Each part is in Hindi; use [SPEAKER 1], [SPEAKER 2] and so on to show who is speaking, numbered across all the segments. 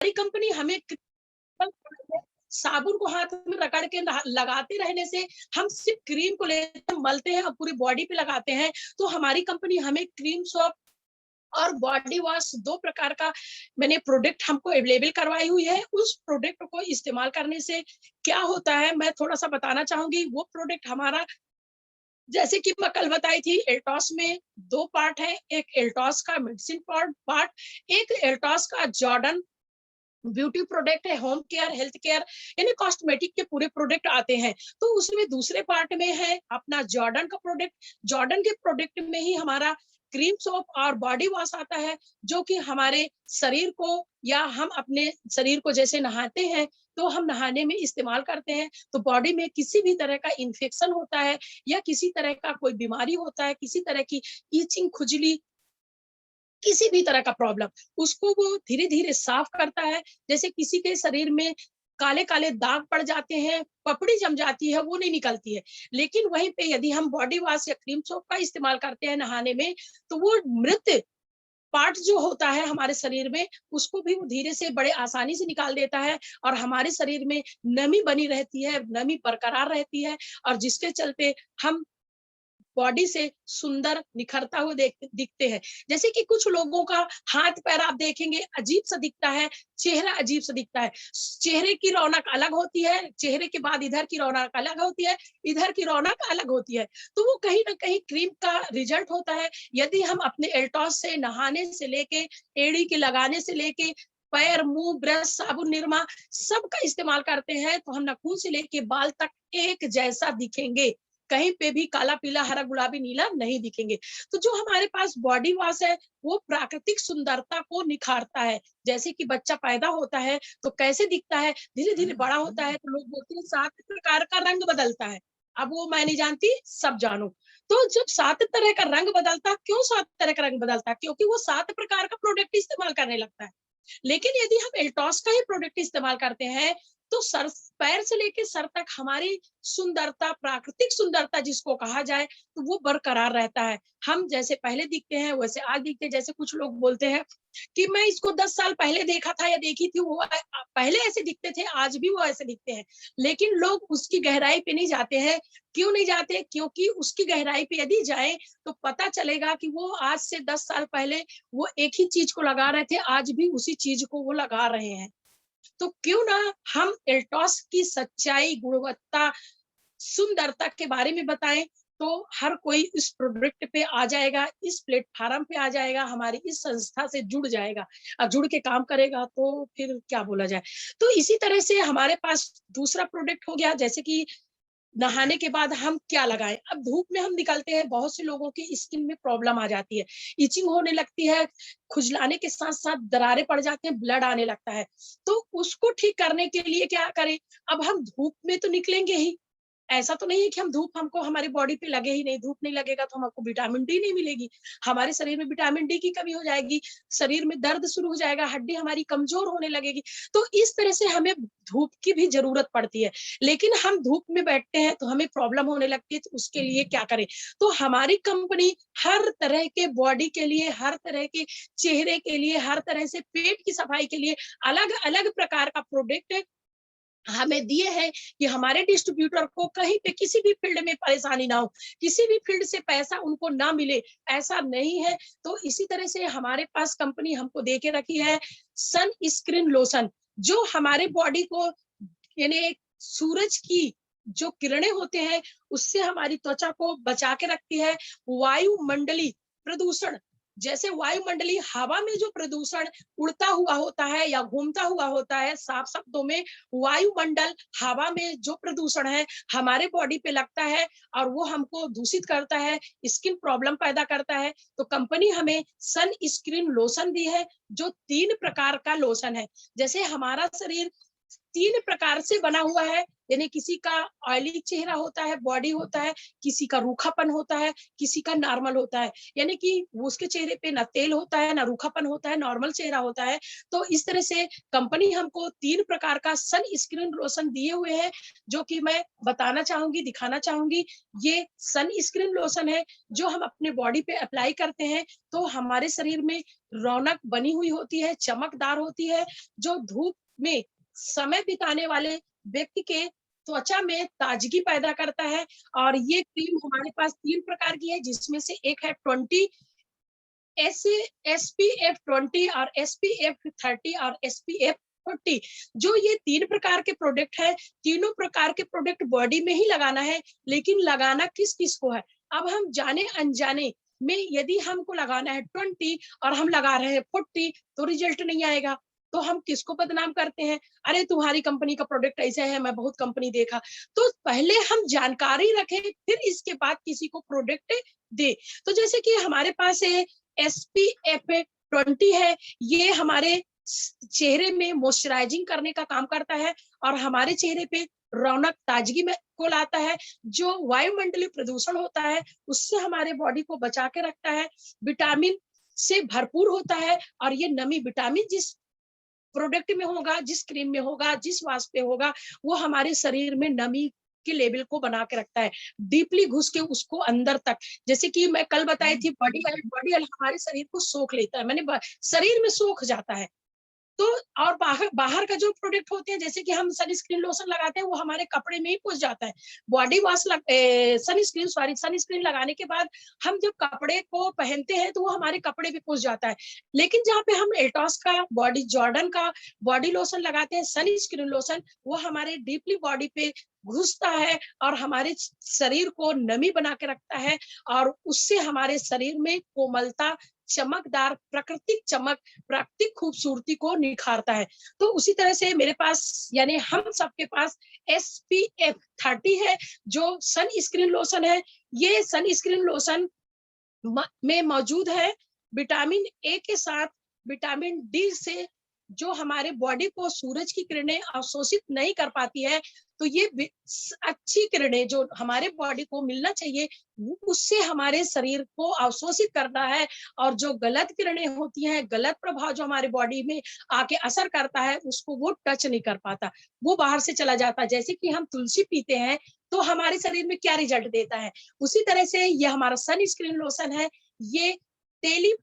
[SPEAKER 1] हमारी कंपनी हमें साबुन को हाथ में रगड़ के लगाते रहने से हम सिर्फ क्रीम को लेते मलते हैं और पूरी बॉडी पे लगाते हैं, तो हमारी कंपनी हमें क्रीम सोप और बॉडी वॉश 2 प्रकार का मैंने प्रोडक्ट हमको अवेलेबल करवाई हुई है। उस प्रोडक्ट को इस्तेमाल करने से क्या होता है, मैं थोड़ा-सा बताना चाहूँगी। वो प्रोडक्ट हमारा, जैसे कि मैं कल बताई थी, एल्टॉस में 2 पार्ट है, एक एल्टॉस का मेडिसिन पार्ट, एक एल्टॉस का जॉर्डन ब्यूटी प्रोडक्ट है, होम केयर, हेल्थ केयर, यानी कॉस्मेटिक के पूरे प्रोडक्ट आते हैं। तो उसमें दूसरे पार्ट में है अपना जॉर्डन का प्रोडक्ट। जॉर्डन के प्रोडक्ट में ही हमारा क्रीम सोप और बॉडी वॉश आता है, जो कि हमारे शरीर को, या हम अपने शरीर को जैसे नहाते हैं, तो हम नहाने में इस्तेमाल करते हैं। तो बॉडी में किसी भी तरह का इन्फेक्शन होता है या किसी तरह का कोई बीमारी होता है, किसी तरह की ईचिंग, खुजली, किसी भी तरह का प्रॉब्लम, उसको वो धीरे-धीरे साफ करता है। जैसे किसी के शरीर में काले-काले दाग पड़ जाते हैं, पपड़ी जम जाती है, वो नहीं निकलती है। लेकिन वहीं पे यदि हम बॉडी वॉश या क्रीम सोप का इस्तेमाल करते हैं नहाने में, तो वो मृत पार्ट जो होता है हमारे शरीर में, उसको भी वो धीरे से बड़े आसानी से निकाल देता है और हमारे शरीर में नमी बनी रहती है, नमी बरकरार रहती है, और जिसके चलते हम बॉडी से सुंदर निखरता हुआ दिखते हैं। जैसे कि कुछ लोगों का हाथ पैर आप देखेंगे अजीब सा दिखता है, चेहरा अजीब सा दिखता है। चेहरे की रौनक अलग होती है, चेहरे के बाद इधर की रौनक अलग होती है, इधर की रौनक अलग होती है। तो वो कहीं न कहीं क्रीम का रिजल्ट होता है। यदि हम अपने एल्टॉस से नहाने से लेके, एड़ी के लगाने से लेके, पैर, मुँह, ब्रश, साबुन, निरमा सबका इस्तेमाल करते हैं, तो हम नाखून से लेके बाल तक एक जैसा दिखेंगे। कहीं पे भी काला, पीला, हरा, गुलाबी, नीला नहीं दिखेंगे। तो जो हमारे पास बॉडी वॉश है, वो प्राकृतिक सुंदरता को निखारता है। जैसे कि बच्चा पैदा होता है, तो कैसे दिखता है, धीरे-धीरे बड़ा होता है, तो लोग बोलते हैं 7 प्रकार का रंग बदलता है। अब वो मैं नहीं जानती, सब जानो। तो जब 7 तरह का रंग बदलता, क्यों 7 तरह का रंग बदलता है? क्योंकि वो 7 प्रकार का प्रोडक्ट इस्तेमाल करने लगता है। लेकिन यदि हम एल्टॉस का ही प्रोडक्ट इस्तेमाल करते हैं, तो सर, पैर से लेके सर तक हमारी सुंदरता, प्राकृतिक सुंदरता जिसको कहा जाए, तो वो बरकरार रहता है। हम जैसे पहले दिखते हैं, वैसे आज दिखते हैं। जैसे कुछ लोग बोलते हैं कि मैं इसको 10 साल पहले देखा था या देखी थी, वो पहले ऐसे दिखते थे, आज भी वो ऐसे दिखते हैं। लेकिन लोग उसकी गहराई पे नहीं जाते हैं। क्यों नहीं जाते? क्योंकि उसकी गहराई पे यदि जाएँ, तो पता चलेगा कि वो आज से 10 साल पहले वो एक ही चीज़ को लगा रहे थे, आज भी उसी चीज़ को वो लगा रहे हैं। तो क्यों ना हम एल्टॉस की सच्चाई, गुणवत्ता, सुंदरता के बारे में बताएं, तो हर कोई इस प्रोडक्ट पे आ जाएगा, इस प्लेटफॉर्म पे आ जाएगा, हमारी इस संस्था से जुड़ जाएगा और जुड़ के काम करेगा, तो फिर क्या बोला जाए। तो इसी तरह से हमारे पास दूसरा प्रोडक्ट हो गया, जैसे कि नहाने के बाद हम क्या लगाएं। अब धूप में हम निकलते हैं, बहुत से लोगों की स्किन में प्रॉब्लम आ जाती है, इचिंग होने लगती है, खुजलाने के साथ साथ दरारें पड़ जाते हैं, ब्लड आने लगता है। तो उसको ठीक करने के लिए क्या करें? अब हम धूप में तो निकलेंगे ही, ऐसा तो नहीं है कि हम धूप हमको हमारी बॉडी पे लगे ही नहीं, धूप नहीं लगेगा तो हमको विटामिन डी नहीं मिलेगी, हमारे शरीर में विटामिन डी की कमी हो जाएगी, शरीर में दर्द शुरू हो जाएगा, हड्डी हमारी कमजोर होने लगेगी। तो इस तरह से हमें धूप की भी जरूरत पड़ती है। लेकिन हम धूप में बैठते हैं तो हमें प्रॉब्लम होने लगती है, तो उसके लिए क्या करें? तो हमारी कंपनी हर तरह के बॉडी के लिए, हर तरह के चेहरे के लिए, हर तरह से पेट की सफाई के लिए अलग अलग प्रकार का प्रोडक्ट हमें दिए हैं, कि हमारे डिस्ट्रीब्यूटर को कहीं पे किसी भी फील्ड में परेशानी ना हो, किसी भी फील्ड से पैसा उनको ना मिले, ऐसा नहीं है। तो इसी तरह से हमारे पास कंपनी हमको दे के रखी है सन स्क्रीन लोशन, जो हमारे बॉडी को, यानी सूरज की जो किरणें होते हैं, उससे हमारी त्वचा को बचा के रखती है। वायुमंडली प्रदूषण, जैसे वायुमंडलीय हवा में जो प्रदूषण उड़ता हुआ होता है या घूमता हुआ होता है, साफ शब्दों में वायुमंडल, हवा में जो प्रदूषण है हमारे बॉडी पे लगता है और वो हमको दूषित करता है, स्किन प्रॉब्लम पैदा करता है। तो कंपनी हमें सन स्क्रीन लोशन दी है, जो 3 प्रकार का लोशन है। जैसे हमारा शरीर 3 प्रकार से बना हुआ है, यानी किसी का ऑयली चेहरा होता है, बॉडी होता है, किसी का रूखापन होता है, किसी का नॉर्मल होता है, यानी कि उसके चेहरे पे ना तेल होता है, ना रूखापन होता है, नॉर्मल चेहरा होता है। तो इस तरह से कंपनी हमको 3 प्रकार का सन स्क्रीन लोशन दिए हुए हैं, जो कि मैं बताना चाहूंगी, दिखाना चाहूंगी। ये सन स्क्रीन लोशन है जो हम अपने बॉडी पे अप्लाई करते हैं, तो हमारे शरीर में रौनक बनी हुई होती है, चमकदार होती है, जो धूप में समय बिताने वाले व्यक्ति के त्वचा में ताजगी पैदा करता है। और ये क्रीम हमारे पास 3 प्रकार की है, जिसमें से एक है 20 SPF 20 और SPF 30 और SPF 40। जो ये 3 प्रकार के प्रोडक्ट है, तीनों प्रकार के प्रोडक्ट बॉडी में ही लगाना है, लेकिन लगाना किस किस को है। अब हम जाने अनजाने में यदि हमको लगाना है 20 और हम लगा रहे हैं 40, तो रिजल्ट नहीं आएगा। तो हम किसको बदनाम करते हैं, अरे तुम्हारी कंपनी का प्रोडक्ट ऐसा है, मैं बहुत कंपनी देखा। तो पहले हम जानकारी रखें, फिर इसके बाद किसी को प्रोडक्ट दे। तो जैसे कि हमारे पास SPF 20 है, ये हमारे चेहरे में मॉइस्चराइजिंग करने का काम करता है और हमारे चेहरे पे रौनक ताजगी में को लाता है। जो वायुमंडलीय प्रदूषण होता है उससे हमारे बॉडी को बचा के रखता है, विटामिन से भरपूर होता है। और ये नमी विटामिन जिस प्रोडक्ट में होगा, जिस क्रीम में होगा, जिस वास्प पे होगा, वो हमारे शरीर में नमी के लेवल को बना के रखता है, डीपली घुस के उसको अंदर तक। जैसे कि मैं कल बताई थी, बॉडी ऑयल हमारे शरीर को सोख लेता है, मैंने शरीर में सोख जाता है। तो और बाहर बाहर का जो प्रोडक्ट होते हैं, जैसे कि हम सनस्क्रीन लोशन लगाते हैं, वो हमारे कपड़े में ही घुस जाता है। बॉडी वॉश सनस्क्रीन लगाने के बाद हम जब कपड़े को पहनते हैं तो वो हमारे कपड़े पे घुस जाता है। लेकिन जहाँ पे हम एल्टॉस का जॉर्डन का बॉडी लोशन लगाते हैं, सनस्क्रीन लोशन, वो हमारे डीपली बॉडी पे घुसता है और हमारे शरीर को नमी बना के रखता है, और उससे हमारे शरीर में कोमलता, चमकदार, प्राकृतिक चमक, प्राकृतिक खूबसूरती को निखारता है। तो उसी तरह से मेरे पास यानी हम सबके पास SPF 30 है, जो सन स्क्रीन लोशन है। ये सन स्क्रीन लोशन में मौजूद है विटामिन ए के साथ विटामिन डी से, जो हमारे बॉडी को सूरज की किरणें अवशोषित नहीं कर पाती है। तो ये अच्छी किरणें जो हमारे बॉडी को मिलना चाहिए, उससे हमारे शरीर को अवशोषित करता है। और जो गलत किरणें होती हैं, गलत प्रभाव जो हमारे बॉडी में आके असर करता है, उसको वो टच नहीं कर पाता, वो बाहर से चला जाता है। जैसे कि हम तुलसी पीते हैं तो हमारे शरीर में क्या रिजल्ट देता है, उसी तरह से ये हमारा सन स्क्रीन लोशन है। ये तेली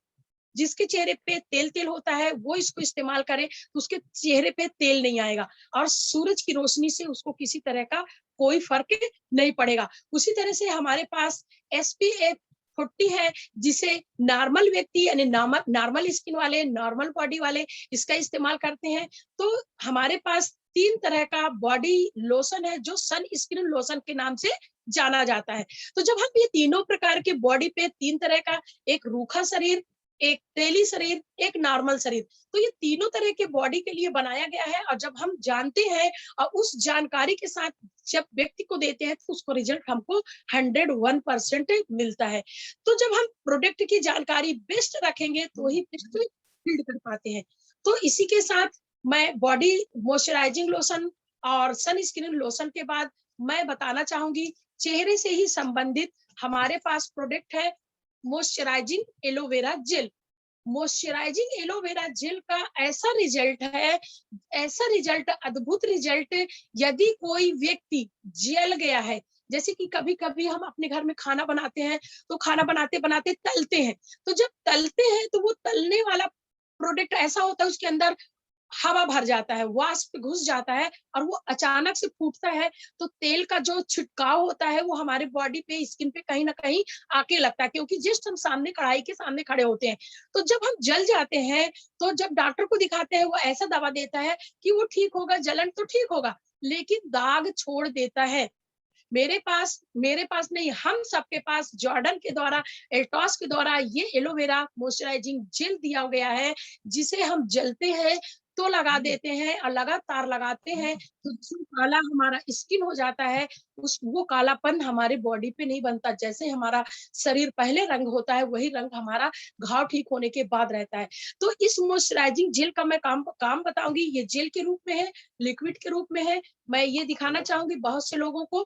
[SPEAKER 1] जिसके चेहरे पे तेल तेल होता है, वो इसको इस्तेमाल करे तो उसके चेहरे पे तेल नहीं आएगा, और सूरज की रोशनी से उसको किसी तरह का कोई फर्क नहीं पड़ेगा। उसी तरह से हमारे पास SPF 40 है, जिसे नॉर्मल व्यक्ति यानी नॉर्मल स्किन वाले, नॉर्मल बॉडी वाले इसका इस्तेमाल करते हैं। तो हमारे पास 3 तरह का बॉडी लोशन है, जो सन स्क्रीन लोशन के नाम से जाना जाता है। तो जब हम ये तीनों प्रकार के बॉडी पे 3 तरह का, एक रूखा शरीर, एक तेली शरीर, एक नॉर्मल शरीर, तो ये तीनों तरह के बॉडी के लिए बनाया गया है। और जब हम जानते हैं और उस जानकारी के साथ जब व्यक्ति को देते हैं, तो उसको रिजल्ट हमको 101% मिलता है। तो जब हम प्रोडक्ट की जानकारी बेस्ट रखेंगे तो ही बेस्ट फील्ड कर पाते हैं। तो इसी के साथ मैं बॉडी मॉइस्चराइजिंग लोशन और सन स्क्रीन लोशन के बाद मैं बताना चाहूंगी, चेहरे से ही संबंधित हमारे पास प्रोडक्ट है moisturising aloe vera gel. Moisturising aloe vera gel का ऐसा रिजल्ट है, ऐसा रिजल्ट, अद्भुत रिजल्ट। यदि कोई व्यक्ति जल गया है, जैसे कि कभी कभी हम अपने घर में खाना बनाते हैं, तो खाना बनाते बनाते तलते हैं, तो जब तलते हैं तो वो तलने वाला प्रोडक्ट ऐसा होता है, उसके अंदर हवा भर जाता है, वाष्प घुस जाता है और वो अचानक से फूटता है। तो तेल का जो छिड़काव होता है वो हमारे बॉडी पे, स्किन पे कहीं ना कहीं आके लगता है, क्योंकि जस्ट हम सामने कढ़ाई के सामने खड़े होते हैं। तो जब हम जल जाते हैं, तो जब डॉक्टर को दिखाते हैं, वो ऐसा दवा देता है कि वो ठीक होगा, जलन तो ठीक होगा, लेकिन दाग छोड़ देता है। मेरे पास नहीं, हम सबके पास जॉर्डन के द्वारा, एल्टॉस के द्वारा ये एलोवेरा मॉइस्चराइजिंग जेल दिया गया है, जिसे हम जलते हैं तो लगा देते हैं और लगातार लगाते हैं तो जो काला हमारा स्किन हो जाता है, उस वो कालापन हमारे बॉडी पे नहीं बनता। जैसे हमारा शरीर पहले रंग होता है, वही रंग हमारा घाव ठीक होने के बाद रहता है। तो इस मॉइस्चराइजिंग जेल का मैं काम बताऊंगी। ये जेल के रूप में है, लिक्विड के रूप में है। मैं ये दिखाना चाहूंगी बहुत से लोगों को,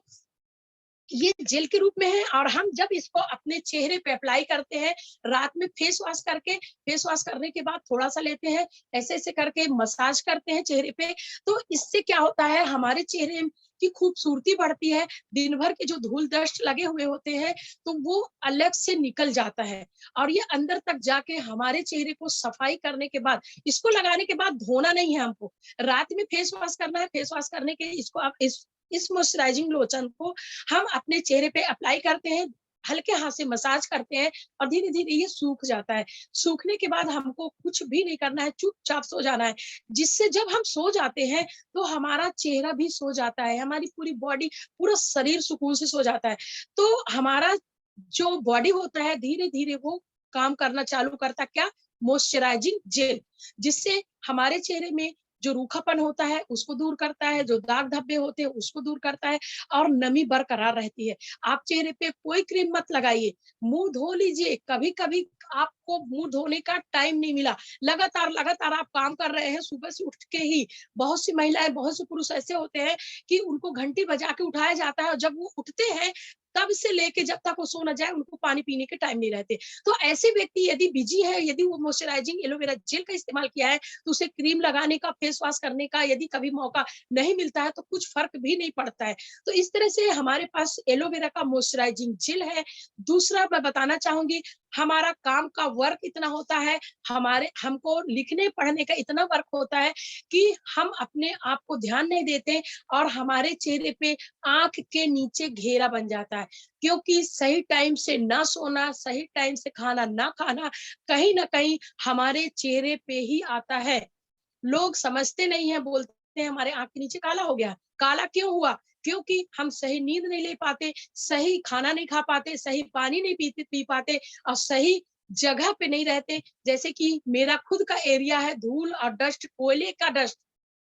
[SPEAKER 1] ये जेल के रूप में है। और हम जब इसको अपने चेहरे पे अप्लाई करते हैं, रात में फेस वॉश करके, फेस वॉश करने के बाद थोड़ा सा लेते हैं, ऐसे ऐसे करके मसाज करते हैं चेहरे पे, तो इससे क्या होता है, हमारे चेहरे की खूबसूरती बढ़ती है। दिन भर के जो धूल डस्ट लगे हुए होते हैं, तो वो अलग से निकल जाता है। और ये अंदर तक जाके हमारे चेहरे को सफाई करने के बाद, इसको लगाने के बाद धोना नहीं है हमको, रात में फेस वॉश करना है। फेस वॉश करने के इसको आप इस मॉइस्चराइजिंग लोशन को हम अपने चेहरे पे अप्लाई करते हैं, हल्के हाथ से मसाज करते हैं और धीरे धीरे ये सूख जाता है। सूखने के बाद हमको कुछ भी नहीं करना है, चुपचाप सो जाना है। जिससे जब हम सो जाते हैं तो हमारा चेहरा भी सो जाता है, हमारी पूरी बॉडी, पूरा शरीर सुकून से सो जाता है। तो हमारा जो बॉडी होता है धीरे धीरे वो काम करना चालू करता, क्या, मॉइस्चराइजिंग जेल, जिससे हमारे चेहरे में जो रूखापन होता है उसको दूर करता है, जो दाग धब्बे होते हैं उसको दूर करता है और नमी बरकरार रहती है। आप चेहरे पे कोई क्रीम मत लगाइए, मुंह धो लीजिए। कभी कभी आपको मुंह धोने का टाइम नहीं मिला, लगातार लगातार आप काम कर रहे हैं, सुबह से उठ के ही बहुत सी महिलाएं, बहुत से पुरुष ऐसे होते हैं कि उनको घंटी बजा के उठाया जाता है और जब वो उठते हैं तब से लेके जब तक वो सो न जाए उनको पानी पीने के टाइम नहीं रहते। तो ऐसे व्यक्ति यदि बिजी है, यदि वो मॉइस्चराइजिंग एलोवेरा जेल का इस्तेमाल किया है, तो उसे क्रीम लगाने का, फेस वॉश करने का यदि कभी मौका नहीं मिलता है तो कुछ फर्क भी नहीं पड़ता है। तो इस तरह से हमारे पास एलोवेरा का मॉइस्चराइजिंग जेल है। दूसरा मैं बताना चाहूंगी, हमारा काम का वर्क इतना होता है, हमारे हमको लिखने पढ़ने का इतना वर्क होता है कि हम अपने आप को ध्यान नहीं देते और हमारे चेहरे पे आंख के नीचे घेरा बन जाता है। क्योंकि सही टाइम से ना सोना, सही टाइम से खाना ना खाना, कहीं ना कहीं हमारे चेहरे पे ही आता है। लोग समझते नहीं है, बोलते हैं हमारे आंख के नीचे काला हो गया। काला क्यों हुआ? क्योंकि हम सही नींद नहीं ले पाते, सही खाना नहीं खा पाते, सही पानी नहीं पी पाते और सही जगह पे नहीं रहते। जैसे कि मेरा खुद का एरिया है, धूल और डस्ट, कोयले का डस्ट,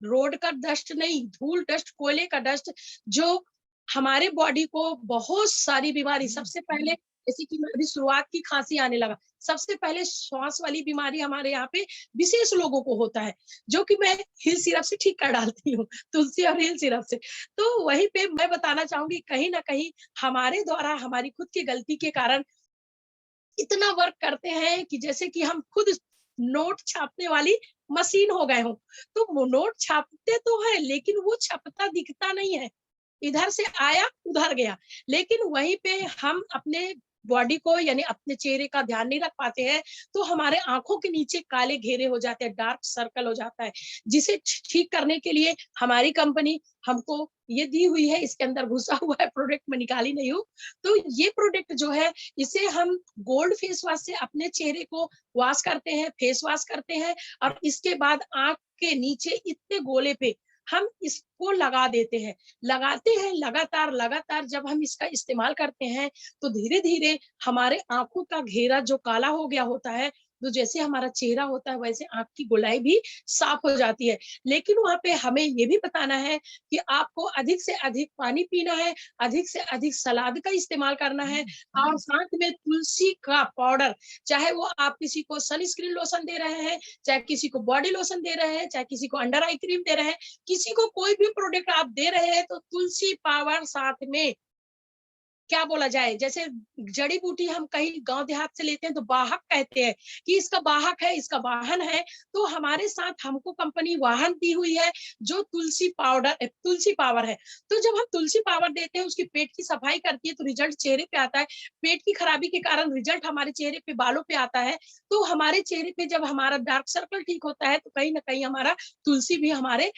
[SPEAKER 1] रोड का डस्ट नहीं, धूल डस्ट, कोयले का डस्ट, जो हमारे बॉडी को बहुत सारी बीमारी, सबसे पहले जैसे कि अभी शुरुआत की खांसी आने लगा, सबसे पहले श्वास वाली बीमारी हमारे यहाँ पे विशेष लोगों को होता है, जो कि मैं हिल सिरप से ठीक कर डालती हूँ, तुलसी और हिल सिरप से। तो वहीं पे मैं बताना चाहूंगी, कहीं ना कहीं हमारे द्वारा, हमारी खुद की गलती के कारण इतना वर्क करते हैं कि जैसे कि हम खुद नोट छापने वाली मशीन हो गए हो। तो वो नोट छापते तो है लेकिन वो छपता दिखता नहीं है, इधर से आया उधर गया। लेकिन वहीं पे हम अपने बॉडी को यानी अपने चेहरे का ध्यान नहीं रख पाते हैं, तो हमारे आंखों के नीचे काले घेरे हो जाते हैं, डार्क सर्कल हो जाता है, जिसे ठीक करने के लिए हमारी कंपनी हमको ये दी हुई है। इसके अंदर घुसा हुआ है प्रोडक्ट, मैं निकाली नहीं हूँ। तो ये प्रोडक्ट जो है, इसे हम गोल्ड फेस वॉश से अपने चेहरे को वॉश करते हैं, फेस वॉश करते हैं और इसके बाद आंख के नीचे इतने गोले पे हम इसको लगा देते हैं। लगाते हैं लगातार लगातार, जब हम इसका इस्तेमाल करते हैं तो धीरे धीरे हमारे आंखों का घेरा जो काला हो गया होता है, तो जैसे हमारा चेहरा होता है वैसे आंख की गोलाई भी साफ हो जाती है। लेकिन वहां पे हमें ये भी बताना है कि आपको अधिक से अधिक पानी पीना है, अधिक से अधिक सलाद का इस्तेमाल करना है और साथ में तुलसी का पाउडर, चाहे वो आप किसी को सनस्क्रीन लोशन दे रहे हैं, चाहे किसी को बॉडी लोशन दे रहे हैं, चाहे किसी को अंडर आई क्रीम दे रहे हैं, किसी को कोई भी प्रोडक्ट आप दे रहे हैं, तो तुलसी पाउडर साथ में, क्या बोला जाए, जैसे जड़ी बूटी हम कहीं गांव देहात से लेते हैं तो वाहक कहते हैं कि इसका वाहक है, इसका वाहन है। तो हमारे साथ हमको कंपनी वाहन दी हुई है, जो तुलसी पाउडर, तुलसी पावर है। तो जब हम तुलसी पावर देते हैं, उसकी पेट की सफाई करती है तो रिजल्ट चेहरे पे आता है। पेट की खराबी के कारण रिजल्ट हमारे चेहरे पे, बालों पे आता है। तो हमारे चेहरे पे जब हमारा डार्क सर्कल ठीक होता है तो कहीं ना कहीं हमारा तुलसी भी हमारे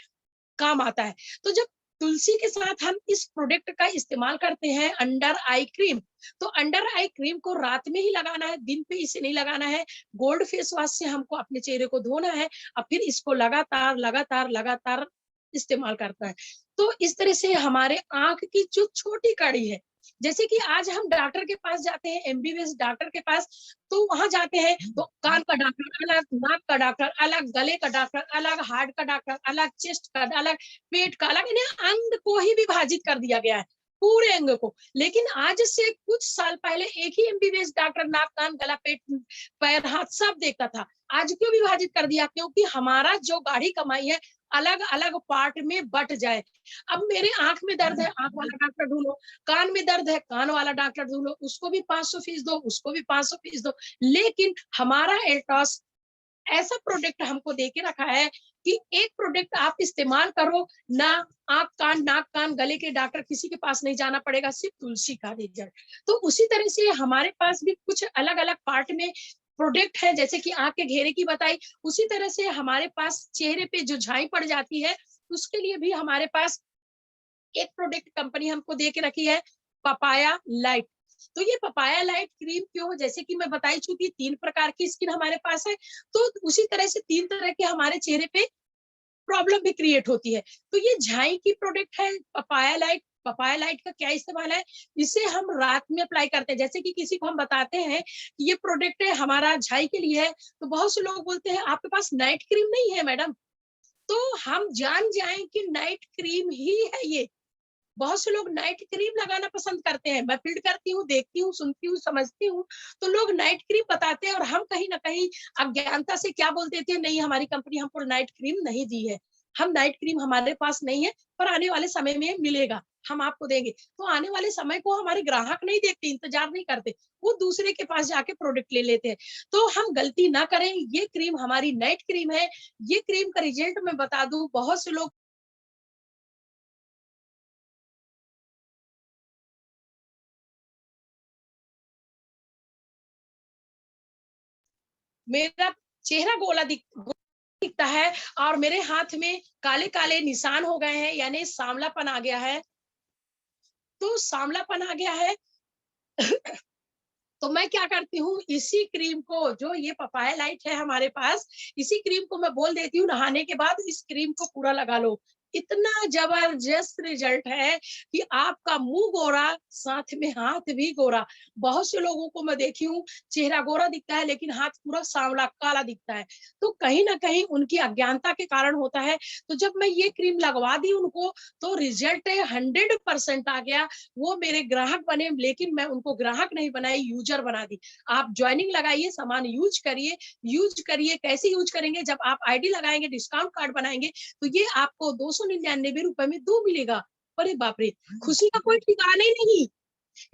[SPEAKER 1] काम आता है। तो जब तुलसी के साथ हम इस प्रोडक्ट का इस्तेमाल करते हैं, अंडर आई क्रीम, तो अंडर आई क्रीम को रात में ही लगाना है, दिन पे इसे नहीं लगाना है। गोल्ड फेस वॉश से हमको अपने चेहरे को धोना है और फिर इसको लगातार लगातार लगातार इस्तेमाल करता है। तो इस तरह से हमारे आंख की जो छोटी कड़ी है, जैसे कि आज हम डॉक्टर के पास जाते हैं, एमबीबीएस डॉक्टर के पास, तो वहां जाते हैं तो कान का डॉक्टर अलग, नाक का डॉक्टर अलग, गले का डॉक्टर अलग, हार्ट का डॉक्टर अलग, चेस्ट का अलग, पेट का अलग, इन्हें अंग को ही विभाजित कर दिया गया है, पूरे अंग को। लेकिन आज से कुछ साल पहले एक ही एमबीबीएस डॉक्टर नाक, कान, गला, पेट, पैर, हाथ सब देखता था। आज क्यों विभाजित कर दिया? क्योंकि हमारा जो गाढ़ी कमाई है अलग अलग पार्ट में बट जाए। अब मेरे आंख में दर्द है, आंख वाला डॉक्टर ढूंढो, कान में दर्द है, कान वाला डॉक्टर ढूंढो, उसको भी 500 फीस दो, उसको भी 500 फीस दो। लेकिन हमारा एल्टॉस ऐसा प्रोडक्ट हमको दे के रखा है कि एक प्रोडक्ट आप इस्तेमाल करो ना, आंख कान नाक कान गले के डॉक्टर किसी के पास नहीं जाना पड़ेगा, सिर्फ तुलसी का रिजल्ट। तो उसी तरह से हमारे पास भी कुछ अलग अलग पार्ट में प्रोडक्ट है, जैसे कि आंख के घेरे की बताई, उसी तरह से हमारे पास चेहरे पे जो झाई पड़ जाती है उसके लिए भी हमारे पास एक प्रोडक्ट कंपनी हमको दे के रखी है, पपाया लाइट। तो ये पपाया लाइट क्रीम क्यों? जैसे कि मैं बताई चुकी 3 प्रकार की स्किन हमारे पास है, तो उसी तरह से 3 तरह के हमारे चेहरे पे प्रॉब्लम भी क्रिएट होती है। तो ये झाई की प्रोडक्ट है पपाया लाइट। पपाया लाइट का क्या इस्तेमाल है? इसे हम रात में अप्लाई करते हैं। जैसे कि किसी को हम बताते हैं कि ये प्रोडक्ट है हमारा झाई के लिए है, तो बहुत से लोग बोलते हैं आपके पास नाइट क्रीम नहीं है मैडम? तो हम जान जाएं कि नाइट क्रीम ही है ये। बहुत से लोग नाइट क्रीम लगाना पसंद करते हैं, मैं फील्ड करती हूँ, देखती हूँ, सुनती हूँ, समझती हूँ, तो लोग नाइट क्रीम बताते हैं और हम कहीं ना कहीं अज्ञानता से क्या बोल देते हैं, नहीं हमारी कंपनी हमको नाइट क्रीम नहीं दी है, हम नाइट क्रीम हमारे पास नहीं है, पर आने वाले समय में मिलेगा, हम आपको देंगे। तो आने वाले समय को हमारे ग्राहक नहीं देखते, इंतजार नहीं करते, वो दूसरे के पास जाके प्रोडक्ट ले लेते हैं। तो हम गलती ना करें, ये क्रीम हमारी नाइट क्रीम है। ये क्रीम का रिजल्ट मैं बता दूं, बहुत से लोग मेरा चेहरा दिखता है और मेरे हाथ में काले काले निशान हो गए हैं, यानी सांवलापन आ गया है। तो सांवलापन आ गया है तो मैं क्या करती हूँ, इसी क्रीम को, जो ये पपाया लाइट है हमारे पास, इसी क्रीम को मैं बोल देती हूँ नहाने के बाद इस क्रीम को पूरा लगा लो। इतना जबरदस्त रिजल्ट है कि आपका मुंह गोरा, साथ में हाथ भी गोरा। बहुत से लोगों को मैं देखी हूँ चेहरा गोरा दिखता है लेकिन हाथ पूरा सांवला काला दिखता है, तो कहीं ना कहीं उनकी अज्ञानता के कारण होता है। तो जब मैं ये क्रीम लगवा दी उनको, तो रिजल्ट 100% आ गया। वो मेरे ग्राहक बने, लेकिन मैं उनको ग्राहक नहीं बनाई, यूजर बना दी। आप ज्वाइनिंग लगाइए, सामान यूज करिए। यूज करिए, कैसे यूज करेंगे? जब आप आईडी लगाएंगे, डिस्काउंट कार्ड बनाएंगे, तो ये आपको 299 रुपए में 2 मिलेगा। अरे बाप रे, खुशी का कोई ठिकाना ही नहीं।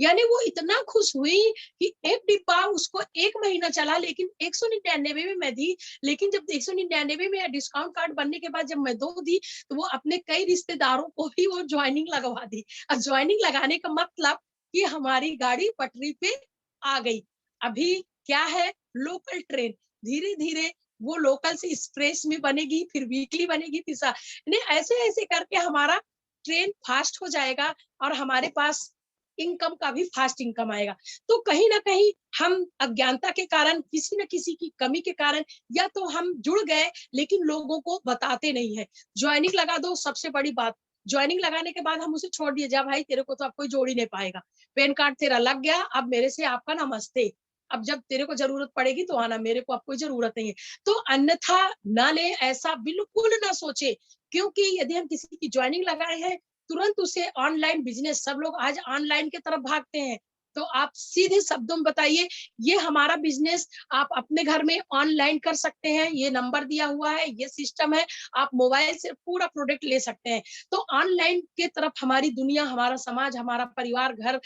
[SPEAKER 1] यानी वो इतना खुश हुई कि एक डिब्बा उसको 1 महीना चला, लेकिन 199 में मैं दी। लेकिन जब 199 में डिस्काउंट कार्ड बनने के बाद जब मैं 2 दी, तो वो अपने कई रिश्तेदारों को भी वो ज्वाइनिंग लगवा दी। और ज्वाइनिंग लगाने का मतलब कि हमारी गाड़ी पटरी पे आ गई। अभी क्या है, लोकल ट्रेन धीरे धीरे वो लोकल से एक्सप्रेस में बनेगी, फिर वीकली बनेगी, फिर ऐसे ऐसे करके हमारा ट्रेन फास्ट हो जाएगा और हमारे पास इनकम का भी फास्ट इनकम आएगा। तो कहीं ना कहीं हम अज्ञानता के कारण, किसी न किसी की कमी के कारण, या तो हम जुड़ गए लेकिन लोगों को बताते नहीं है। ज्वाइनिंग लगा दो, सबसे बड़ी बात। ज्वाइनिंग लगाने के बाद हम उसे छोड़ दिए, जा भाई तेरे को तो अब कोई जोड़ ही नहीं पाएगा, पैन कार्ड तेरा लग गया, अब मेरे से आपका नमस्ते, अब जब तेरे को जरूरत पड़ेगी तो आना, मेरे को अब कोई जरूरत नहीं है। तो अन्यथा ना ले, ऐसा बिल्कुल ना सोचे, क्योंकि यदि हम किसी की ज्वाइनिंग लगाए हैं, तुरंत उसे ऑनलाइन बिजनेस, सब लोग आज ऑनलाइन की तरफ भागते हैं, तो आप सीधे शब्दों में बताइए, ये हमारा बिजनेस आप अपने घर में ऑनलाइन कर सकते हैं, ये नंबर दिया हुआ है, ये सिस्टम है, आप मोबाइल से पूरा प्रोडक्ट ले सकते हैं। तो ऑनलाइन के तरफ हमारी दुनिया, हमारा समाज, हमारा परिवार, घर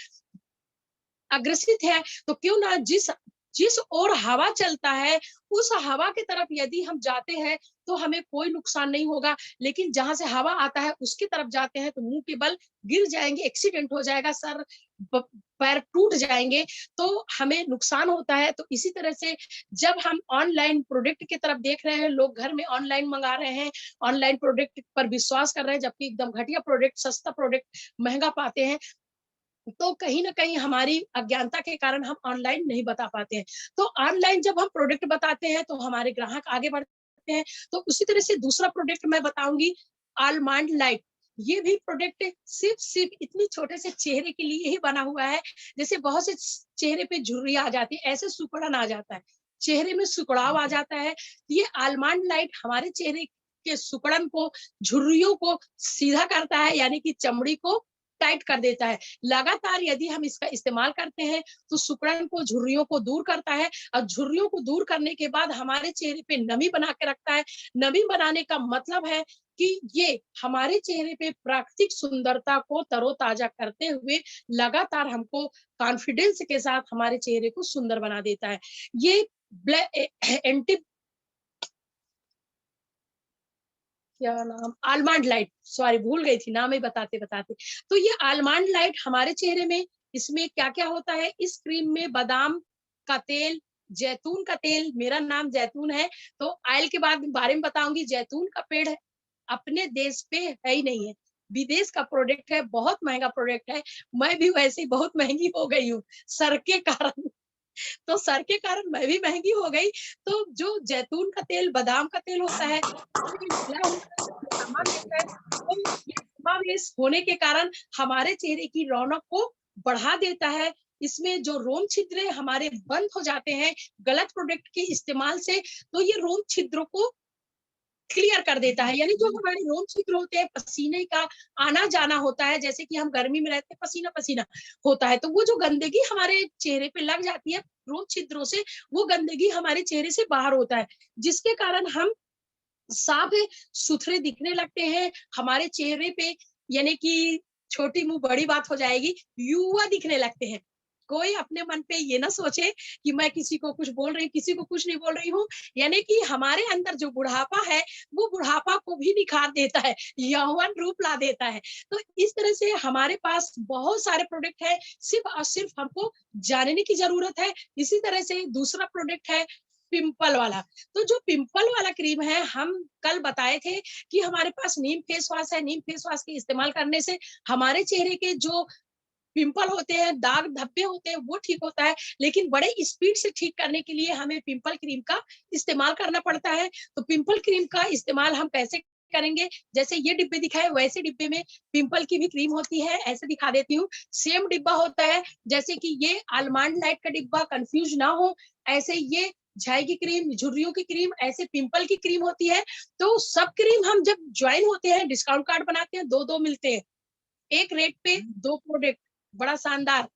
[SPEAKER 1] अग्रसित है। तो क्यों ना, जिस जिस ओर हवा चलता है उस हवा की तरफ यदि हम जाते हैं तो हमें कोई नुकसान नहीं होगा, लेकिन जहां से हवा आता है उसकी तरफ जाते हैं तो मुंह के बल गिर जाएंगे, एक्सीडेंट हो जाएगा, सर पैर टूट जाएंगे, तो हमें नुकसान होता है। तो इसी तरह से जब हम ऑनलाइन प्रोडक्ट की तरफ देख रहे हैं, लोग घर में ऑनलाइन मंगा रहे हैं, ऑनलाइन प्रोडक्ट पर विश्वास कर रहे हैं, जबकि एकदम घटिया प्रोडक्ट, सस्ता प्रोडक्ट महंगा पाते हैं, तो कहीं ना कहीं हमारी अज्ञानता के कारण हम ऑनलाइन नहीं बता पाते हैं। तो ऑनलाइन जब हम प्रोडक्ट बताते हैं तो हमारे ग्राहक आगे बढ़ते हैं। तो उसी तरह से दूसरा प्रोडक्ट मैं बताऊंगी, आलमंड लाइट। ये भी प्रोडक्ट सिर्फ इतनी छोटे से चेहरे के लिए ही बना हुआ है। जैसे बहुत से चेहरे पे झुर्री आ जाती है, ऐसे सिकुड़न आ जाता है, चेहरे में सिकुड़ाव आ जाता है। ये आलमंड लाइट हमारे चेहरे के सिकुड़न को, झुर्रियों को सीधा करता है, यानी कि चमड़ी को टाइट कर देता है। लगातार यदि हम इसका इस्तेमाल करते हैं तो सिकुड़न को, झुर्रियों को दूर करता है, और झुर्रियों को दूर करने के बाद हमारे चेहरे पे नमी बना के रखता है। नमी बनाने का मतलब है कि ये हमारे चेहरे पे प्राकृतिक सुंदरता को तरोताजा करते हुए लगातार हमको कॉन्फिडेंस के साथ हमारे चेहरे को सुंदर बना देता है। ये एंटी क्या नाम, आलमंड लाइट, सॉरी भूल गई थी नाम ही बताते बताते। तो ये आलमंड लाइट हमारे चेहरे में, इसमें क्या क्या होता है, इस क्रीम में बादाम का तेल, जैतून का तेल, मेरा नाम जैतून है तो ऑयल के बाद बारे में बताऊंगी। जैतून का पेड़ है, अपने देश पे है ही नहीं है, विदेश का प्रोडक्ट है, बहुत महंगा प्रोडक्ट है। मैं भी वैसे ही बहुत महंगी हो गई हूँ सर के कारण। तो सर के कारण मैं भी महंगी हो गई। तो जो जैतून का तेल, बादाम का तेल होता है, इसमें मिला हुआ जो समावेश है, तो ये समावेश होने के कारण हमारे चेहरे की रौनक को बढ़ा देता है। इसमें जो रोम छिद्र हमारे बंद हो जाते हैं गलत प्रोडक्ट के इस्तेमाल से, तो ये रोम छिद्रों को क्लियर कर देता है। यानी जो हमारे रोम छिद्र होते हैं, पसीने का आना जाना होता है, जैसे कि हम गर्मी में रहते हैं, पसीना पसीना होता है, तो वो जो गंदगी हमारे चेहरे पे लग जाती है रोम छिद्रों से, वो गंदगी हमारे चेहरे से बाहर होता है, जिसके कारण हम साफ सुथरे दिखने लगते हैं। हमारे चेहरे पे, यानी कि छोटी मुंह बड़ी बात हो जाएगी, युवा दिखने लगते हैं। कोई अपने मन पे ये ना सोचे कि मैं किसी को कुछ बोल रही हूँ, किसी को कुछ नहीं बोल रही हूँ। यानी कि हमारे अंदर जो बुढ़ापा है, वो बुढ़ापा को भी निखार देता है, यौवन रूप ला देता है। तो इस तरह से हमारे पास बहुत सारे प्रोडक्ट है, सिर्फ और सिर्फ हमको जानने की जरूरत है। इसी तरह से दूसरा प्रोडक्ट है पिंपल वाला। तो जो पिंपल वाला क्रीम है, हम कल बताए थे कि हमारे पास नीम फेस वॉश है। नीम फेस वॉश के इस्तेमाल करने से हमारे चेहरे के जो पिंपल होते हैं, दाग धब्बे होते हैं, वो ठीक होता है। लेकिन बड़े स्पीड से ठीक करने के लिए हमें पिंपल क्रीम का इस्तेमाल करना पड़ता है। तो पिंपल क्रीम का इस्तेमाल हम कैसे करेंगे, जैसे ये डिब्बे दिखाए वैसे डिब्बे में पिंपल की भी क्रीम होती है। ऐसे दिखा देती हूँ, सेम डिब्बा होता है, जैसे कि ये आलमंड लाइट का डिब्बा, कंफ्यूज ना हो। ऐसे ये झाई की क्रीम, झुर्रियों की क्रीम, ऐसे पिंपल की क्रीम होती है। तो सब क्रीम हम जब ज्वाइन होते हैं, डिस्काउंट कार्ड बनाते हैं, दो दो मिलते हैं, एक रेट पे दो प्रोडक्ट, बड़ा शानदार।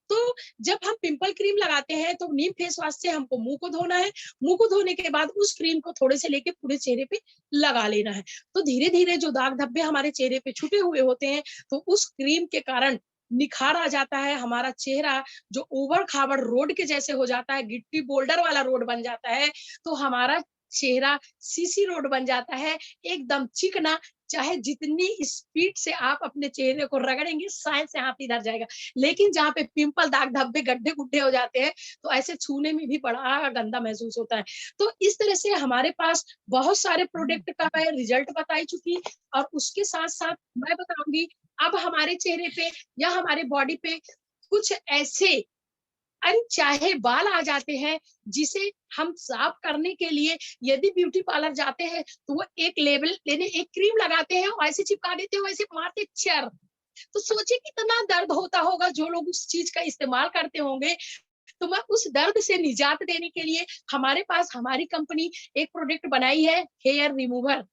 [SPEAKER 1] तो जब हम पिंपल क्रीम लगाते हैं तो नीम फेस वॉश से हमको मुंह को धोना है। मुंह को धोने के बाद उस क्रीम को थोड़े से लेके पूरे चेहरे पे लगा लेना है। तो धीरे धीरे जो दाग धब्बे हमारे चेहरे पे छुटे हुए होते हैं, तो उस क्रीम के कारण निखार आ जाता है। हमारा चेहरा जो उबड़ खाबड़ रोड के जैसे हो जाता है, गिट्टी बोल्डर वाला रोड बन जाता है, तो हमारा चेहरा सीसी रोड बन जाता है, एकदम चिकना। चाहे जितनी स्पीड से आप अपने चेहरे को रगड़ेंगे, शायद से हाथ इधर जाएगा। लेकिन जहाँ पे पिंपल, दाग धब्बे, गड्ढे गुड्ढे हो जाते हैं, तो ऐसे छूने में भी बड़ा गंदा महसूस होता है। तो इस तरह से हमारे पास बहुत सारे प्रोडक्ट का मैं रिजल्ट बताई चुकी, और उसके साथ साथ मैं बताऊंगी अब हमारे चेहरे पे या हमारे बॉडी पे कुछ ऐसे अनचाहे बाल आ जाते हैं, जिसे हम साफ करने के लिए यदि ब्यूटी पार्लर जाते हैं, तो वो एक लेवल लेने एक क्रीम लगाते हैं, वैसे चिपका देते हैं, वैसे मारते चर। तो सोचिए कितना दर्द होता होगा जो लोग उस चीज का इस्तेमाल करते होंगे। तो मैं उस दर्द से निजात देने के लिए हमारे पास हमारी कंपनी एक प्रोडक्ट बनाई है, हेयर रिमूवर।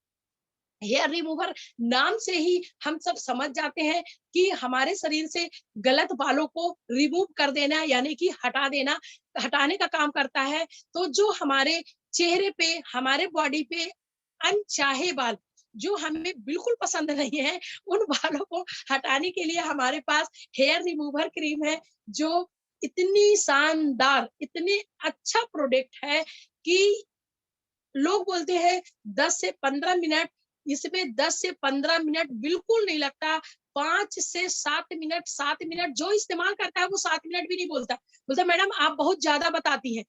[SPEAKER 1] हेयर रिमूवर नाम से ही हम सब समझ जाते हैं कि हमारे शरीर से गलत बालों को रिमूव कर देना, यानी कि हटा देना, हटाने का काम करता है। तो जो हमारे चेहरे पे, हमारे बॉडी पे अनचाहे बाल जो हमें बिल्कुल पसंद नहीं है, उन बालों को हटाने के लिए हमारे पास हेयर रिमूवर क्रीम है, जो इतनी शानदार, इतने अच्छा प्रोडक्ट है कि लोग बोलते हैं 10 से 15 मिनट, इसमें 10 से 15 मिनट बिल्कुल नहीं लगता। 5 से 7 मिनट, 7 मिनट जो इस्तेमाल करता है वो 7 मिनट भी नहीं बोलता। बोलता मैडम आप बहुत ज्यादा बताती हैं।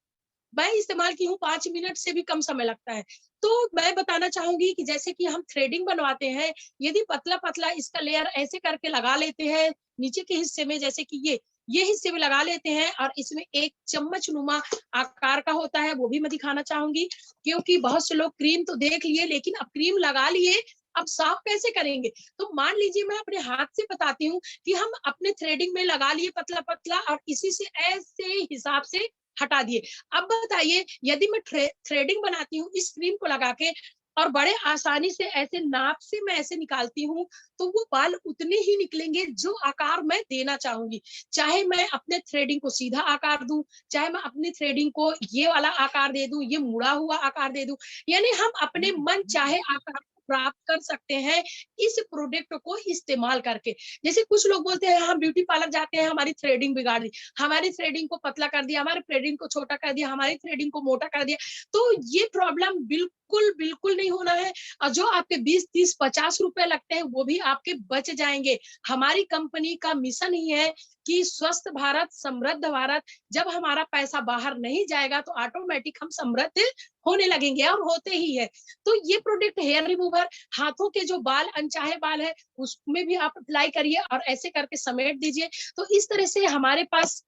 [SPEAKER 1] मैं इस्तेमाल की हूँ 5 मिनट से भी कम समय लगता है। तो मैं बताना चाहूंगी कि जैसे कि हम थ्रेडिंग बनवाते हैं, यदि पतला पतला इसका लेयर ऐसे करके लगा लेते हैं नीचे के हिस्से में, जैसे कि ये हिस्से में लगा लेते हैं, और इसमें एक चम्मच नुमा आकार का होता है, वो भी मैं दिखाना चाहूंगी। क्योंकि बहुत से लोग क्रीम तो देख लिए, लेकिन अब क्रीम लगा लिए, अब साफ कैसे करेंगे? तो मान लीजिए मैं अपने हाथ से बताती हूँ कि हम अपने थ्रेडिंग में लगा लिए पतला पतला और इसी से ऐसे हिसाब से हटा दिए। अब बताइए यदि मैं थ्रेडिंग बनाती हूँ इस क्रीम को लगा के और बड़े आसानी से ऐसे नाप से मैं ऐसे निकालती हूँ, तो वो बाल उतने ही निकलेंगे जो आकार मैं देना चाहूंगी। चाहे मैं अपने थ्रेडिंग को सीधा आकार दूं, चाहे मैं अपनी थ्रेडिंग को ये वाला आकार दे दूं, ये मुड़ा हुआ आकार दे दूं, यानी हम अपने मन चाहे आकार प्राप्त कर सकते हैं इस प्रोडक्ट को इस्तेमाल करके। जैसे कुछ लोग बोलते हैं हम ब्यूटी पार्लर जाते हैं, हमारी थ्रेडिंग बिगाड़ दी, हमारी थ्रेडिंग को पतला कर दिया, हमारी थ्रेडिंग को छोटा कर दिया, हमारी थ्रेडिंग को मोटा कर दिया। तो ये प्रॉब्लम बिल्कुल बिल्कुल नहीं होना है। और जो आपके 20, 30, 50 रुपए लगते हैं वो भी आपके बच जाएंगे। हमारी कंपनी का मिशन ही है कि स्वस्थ भारत, समृद्ध भारत। जब हमारा पैसा बाहर नहीं जाएगा तो ऑटोमेटिक हम समृद्ध होने लगेंगे और होते ही है। तो ये प्रोडक्ट हेयर रिमूवर, हाथों के जो बाल अनचाहे बाल है उसमें भी आप अप्लाई करिए और ऐसे करके समेट दीजिए। तो इस तरह से हमारे पास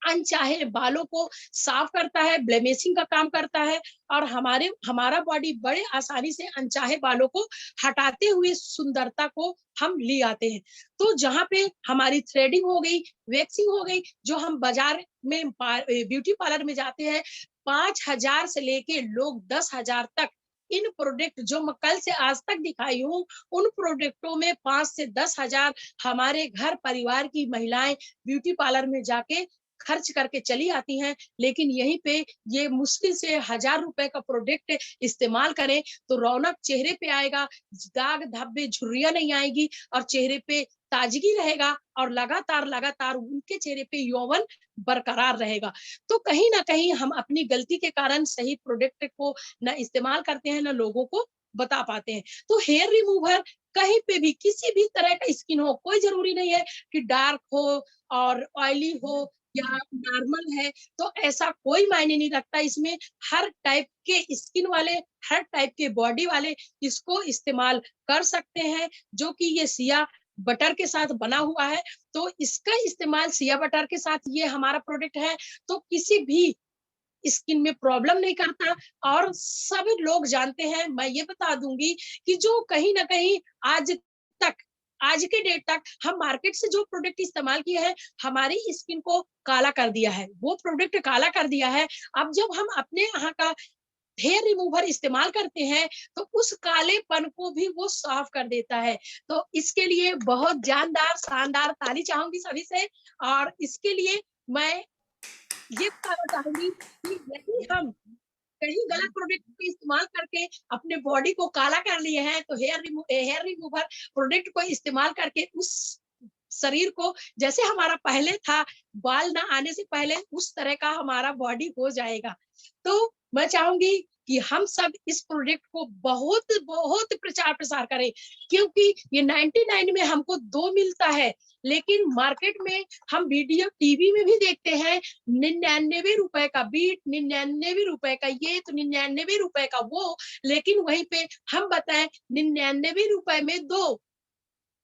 [SPEAKER 1] अनचाहे बालों को साफ करता है, ब्लेमिशिंग का काम करता है और हमारा बॉडी बड़े आसानी से अनचाहे बालों को हटाते हुए सुंदरता को हम ले आते हैं। तो जहाँ पे हमारी थ्रेडिंग हो गई, वैक्सिंग हो गई, जो हम बाजार में ब्यूटी पार्लर में जाते हैं 5,000 से लेके लोग 10,000 तक इन प्रोडक्ट जो मैं कल से आज तक दिखाई हूँ, उन प्रोडक्टों में 5 से 10,000 हमारे घर परिवार की महिलाएं ब्यूटी पार्लर में जाके खर्च करके चली आती हैं। लेकिन यहीं पे ये मुश्किल से 1,000 रुपए का प्रोडक्ट इस्तेमाल करें तो रौनक चेहरे पे आएगा, दाग धब्बे झुर्रियां नहीं आएगी और चेहरे पे ताजगी रहेगा और लगातार लगातार उनके चेहरे पे यौवन बरकरार रहेगा। तो कहीं ना कहीं हम अपनी गलती के कारण सही प्रोडक्ट को न इस्तेमाल करते हैं, न लोगों को बता पाते हैं। तो हेयर रिमूवर कहीं पे भी किसी भी तरह का स्किन हो, कोई जरूरी नहीं है कि डार्क हो और ऑयली हो या नॉर्मल है, तो ऐसा कोई मायने नहीं रखता। इसमें हर टाइप के स्किन वाले, हर टाइप के बॉडी वाले इसको इस्तेमाल कर सकते हैं। जो कि ये सिया बटर के साथ बना हुआ है, तो इसका इस्तेमाल सिया बटर के साथ ये हमारा प्रोडक्ट है तो किसी भी स्किन में प्रॉब्लम नहीं करता। और सब लोग जानते हैं, मैं ये बता दूंगी कि जो कहीं ना कहीं तक आज के डेट तक हम मार्केट से जो प्रोडक्ट इस्तेमाल किए हैं हमारी स्किन को काला कर दिया है, वो प्रोडक्ट काला कर दिया है। अब जब हम अपने यहाँ का हेयर रिमूवर इस्तेमाल करते हैं तो उस कालेपन को भी वो साफ कर देता है। तो इसके लिए बहुत जानदार शानदार ताली चाहूंगी सभी से। और इसके लिए मैं ये बताना चाहूंगी कि यदि हम कहीं गलत प्रोडक्ट का इस्तेमाल करके अपने बॉडी को काला कर लिए हैं तो हेयर रिमूवर प्रोडक्ट को इस्तेमाल करके उस शरीर को जैसे हमारा पहले था, बाल ना आने से पहले उस तरह का हमारा बॉडी हो जाएगा। तो मैं चाहूंगी कि हम सब इस प्रोडक्ट को बहुत बहुत प्रचार प्रसार करें, क्योंकि ये 99 में हमको 2 मिलता है, लेकिन मार्केट में हम वीडियो टीवी में भी देखते हैं 99 रुपए का बीट, 99 रुपए का ये, तो 99 रुपए का वो। लेकिन वहीं पे हम बताएं 99 रुपए में 2,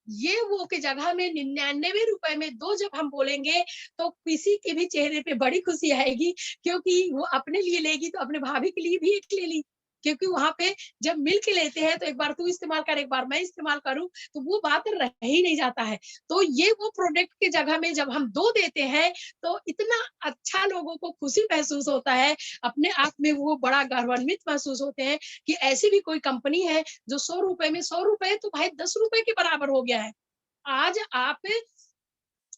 [SPEAKER 1] ये वो के जगह में 99 रुपए में 2 जब हम बोलेंगे तो किसी के भी चेहरे पे बड़ी खुशी आएगी, क्योंकि वो अपने लिए लेगी तो अपने भाभी के लिए भी एक ले ली। क्योंकि वहां पे जब मिल के लेते हैं तो एक बार तू इस्तेमाल कर, एक बार मैं इस्तेमाल करूं, तो वो बात रह ही नहीं जाता है। तो ये वो प्रोडक्ट के जगह में जब हम 2 देते हैं तो इतना अच्छा लोगों को खुशी महसूस होता है, अपने आप में वो बड़ा गौरवान्वित महसूस होते हैं कि ऐसी भी कोई कंपनी है जो 100 रुपए में, 100 रुपए तो भाई 10 रुपए के बराबर हो गया है। आज आप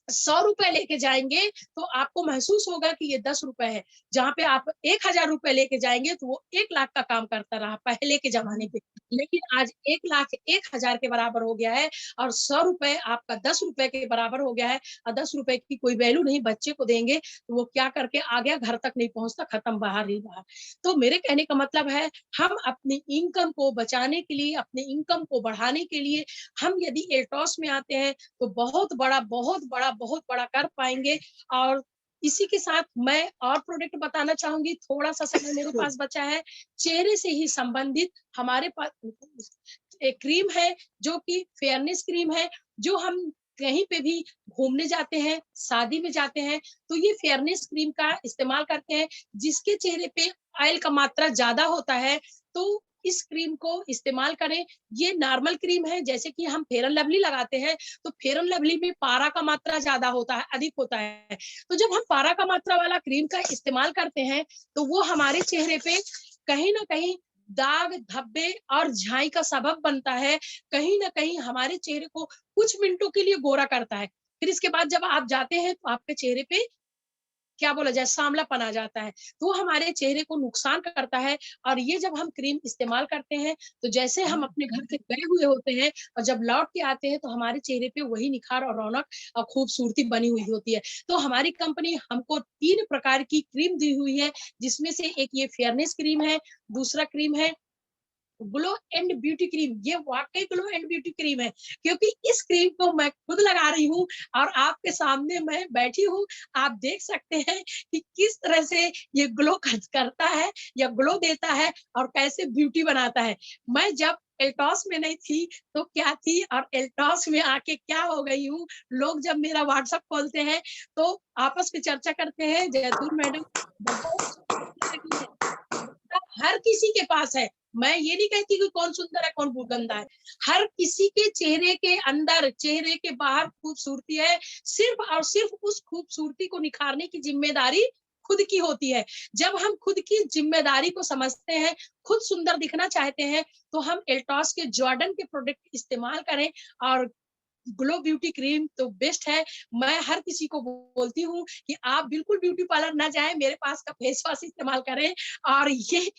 [SPEAKER 1] 100 रुपए लेके जाएंगे तो आपको महसूस होगा कि ये 10 रुपए है। जहाँ पे आप 1,000 रुपए लेके जाएंगे तो वो 1 लाख का काम करता रहा पहले के जमाने पे। लेकिन आज 1 लाख 1,000 के बराबर हो गया है और 100 रुपए आपका 10 रुपए के बराबर हो गया है। और 10 रुपए की कोई वैल्यू नहीं, बच्चे को देंगे तो वो क्या करके आ गया, घर तक नहीं पहुंचता, खत्म, बाहर ही बाहर। तो मेरे कहने का मतलब है हम अपनी इनकम को बचाने के लिए, अपने इनकम को बढ़ाने के लिए हम यदि एटॉस में आते हैं तो बहुत बड़ा कर पाएंगे। और इसी के साथ मैं और प्रोडक्ट बताना चाहूंगी, थोड़ा सा समय मेरे पास बचा है। चेहरे से ही संबंधित हमारे पास एक क्रीम है जो कि फेयरनेस क्रीम है, जो हम कहीं पे भी घूमने जाते हैं, शादी में जाते हैं तो ये फेयरनेस क्रीम का इस्तेमाल करते हैं। जिसके चेहरे पे ऑयल का मात्रा ज्यादा होता है तो इस क्रीम को इस्तेमाल करें। ये नॉर्मल क्रीम है, जैसे कि हम फेयर एंड लवली लगाते हैं तो फेयर एंड लवली में पारा का मात्रा ज्यादा होता है, अधिक होता है। तो जब हम पारा का मात्रा वाला क्रीम का इस्तेमाल करते हैं तो वो हमारे चेहरे पे कहीं ना कहीं दाग, धब्बे और झाई का सबब बनता है। कहीं ना कहीं हमारे चेहरे को कुछ मिनटों के लिए गोरा करता है। फिर इसके बाद जब आप जाते हैं तो आपके चेहरे पे क्या बोला जाए, सांवलापन आ जाता है। तो वो हमारे चेहरे को नुकसान करता है। और ये जब हम क्रीम इस्तेमाल करते हैं तो जैसे हम अपने घर से गए हुए होते हैं और जब लौट के आते हैं तो हमारे चेहरे पे वही निखार और रौनक और खूबसूरती बनी हुई होती है। तो हमारी कंपनी हमको 3 प्रकार की क्रीम दी हुई है, जिसमें से एक ये फेयरनेस क्रीम है, दूसरा क्रीम है ग्लो एंड ब्यूटी क्रीम। ये वाकई ग्लो एंड ब्यूटी क्रीम है, क्योंकि इस क्रीम को मैं खुद लगा रही हूँ और आपके सामने मैं बैठी हूँ। आप देख सकते हैं कि किस तरह से ये ग्लो करता है या ग्लो देता है और कैसे ब्यूटी बनाता है। मैं जब एल्टॉस में नहीं थी तो क्या थी और एल्टॉस में आके क्या हो गई हूँ। लोग जब मेरा व्हाट्सएप खोलते हैं तो आपस में चर्चा करते हैं, जयतून मैडम बहुत सुंदर लगी है। हर किसी के पास है। मैं ये नहीं कहती कि कौन सुंदर है कौन गंदा है। हर किसी के चेहरे के अंदर, चेहरे के बाहर खूबसूरती है। सिर्फ और सिर्फ उस खूबसूरती को निखारने की जिम्मेदारी खुद की होती है। जब हम खुद की जिम्मेदारी को समझते हैं, खुद सुंदर दिखना चाहते हैं, तो हम एल्टॉस के जॉर्डन के प्रोडक्ट इस्तेमाल करें। और ग्लो ब्यूटी क्रीम तो बेस्ट है। मैं हर किसी को बोलती हूँ कि आप बिल्कुल ब्यूटी पार्लर ना जाएं, मेरे पास का फेस वॉश इस्तेमाल करें और ये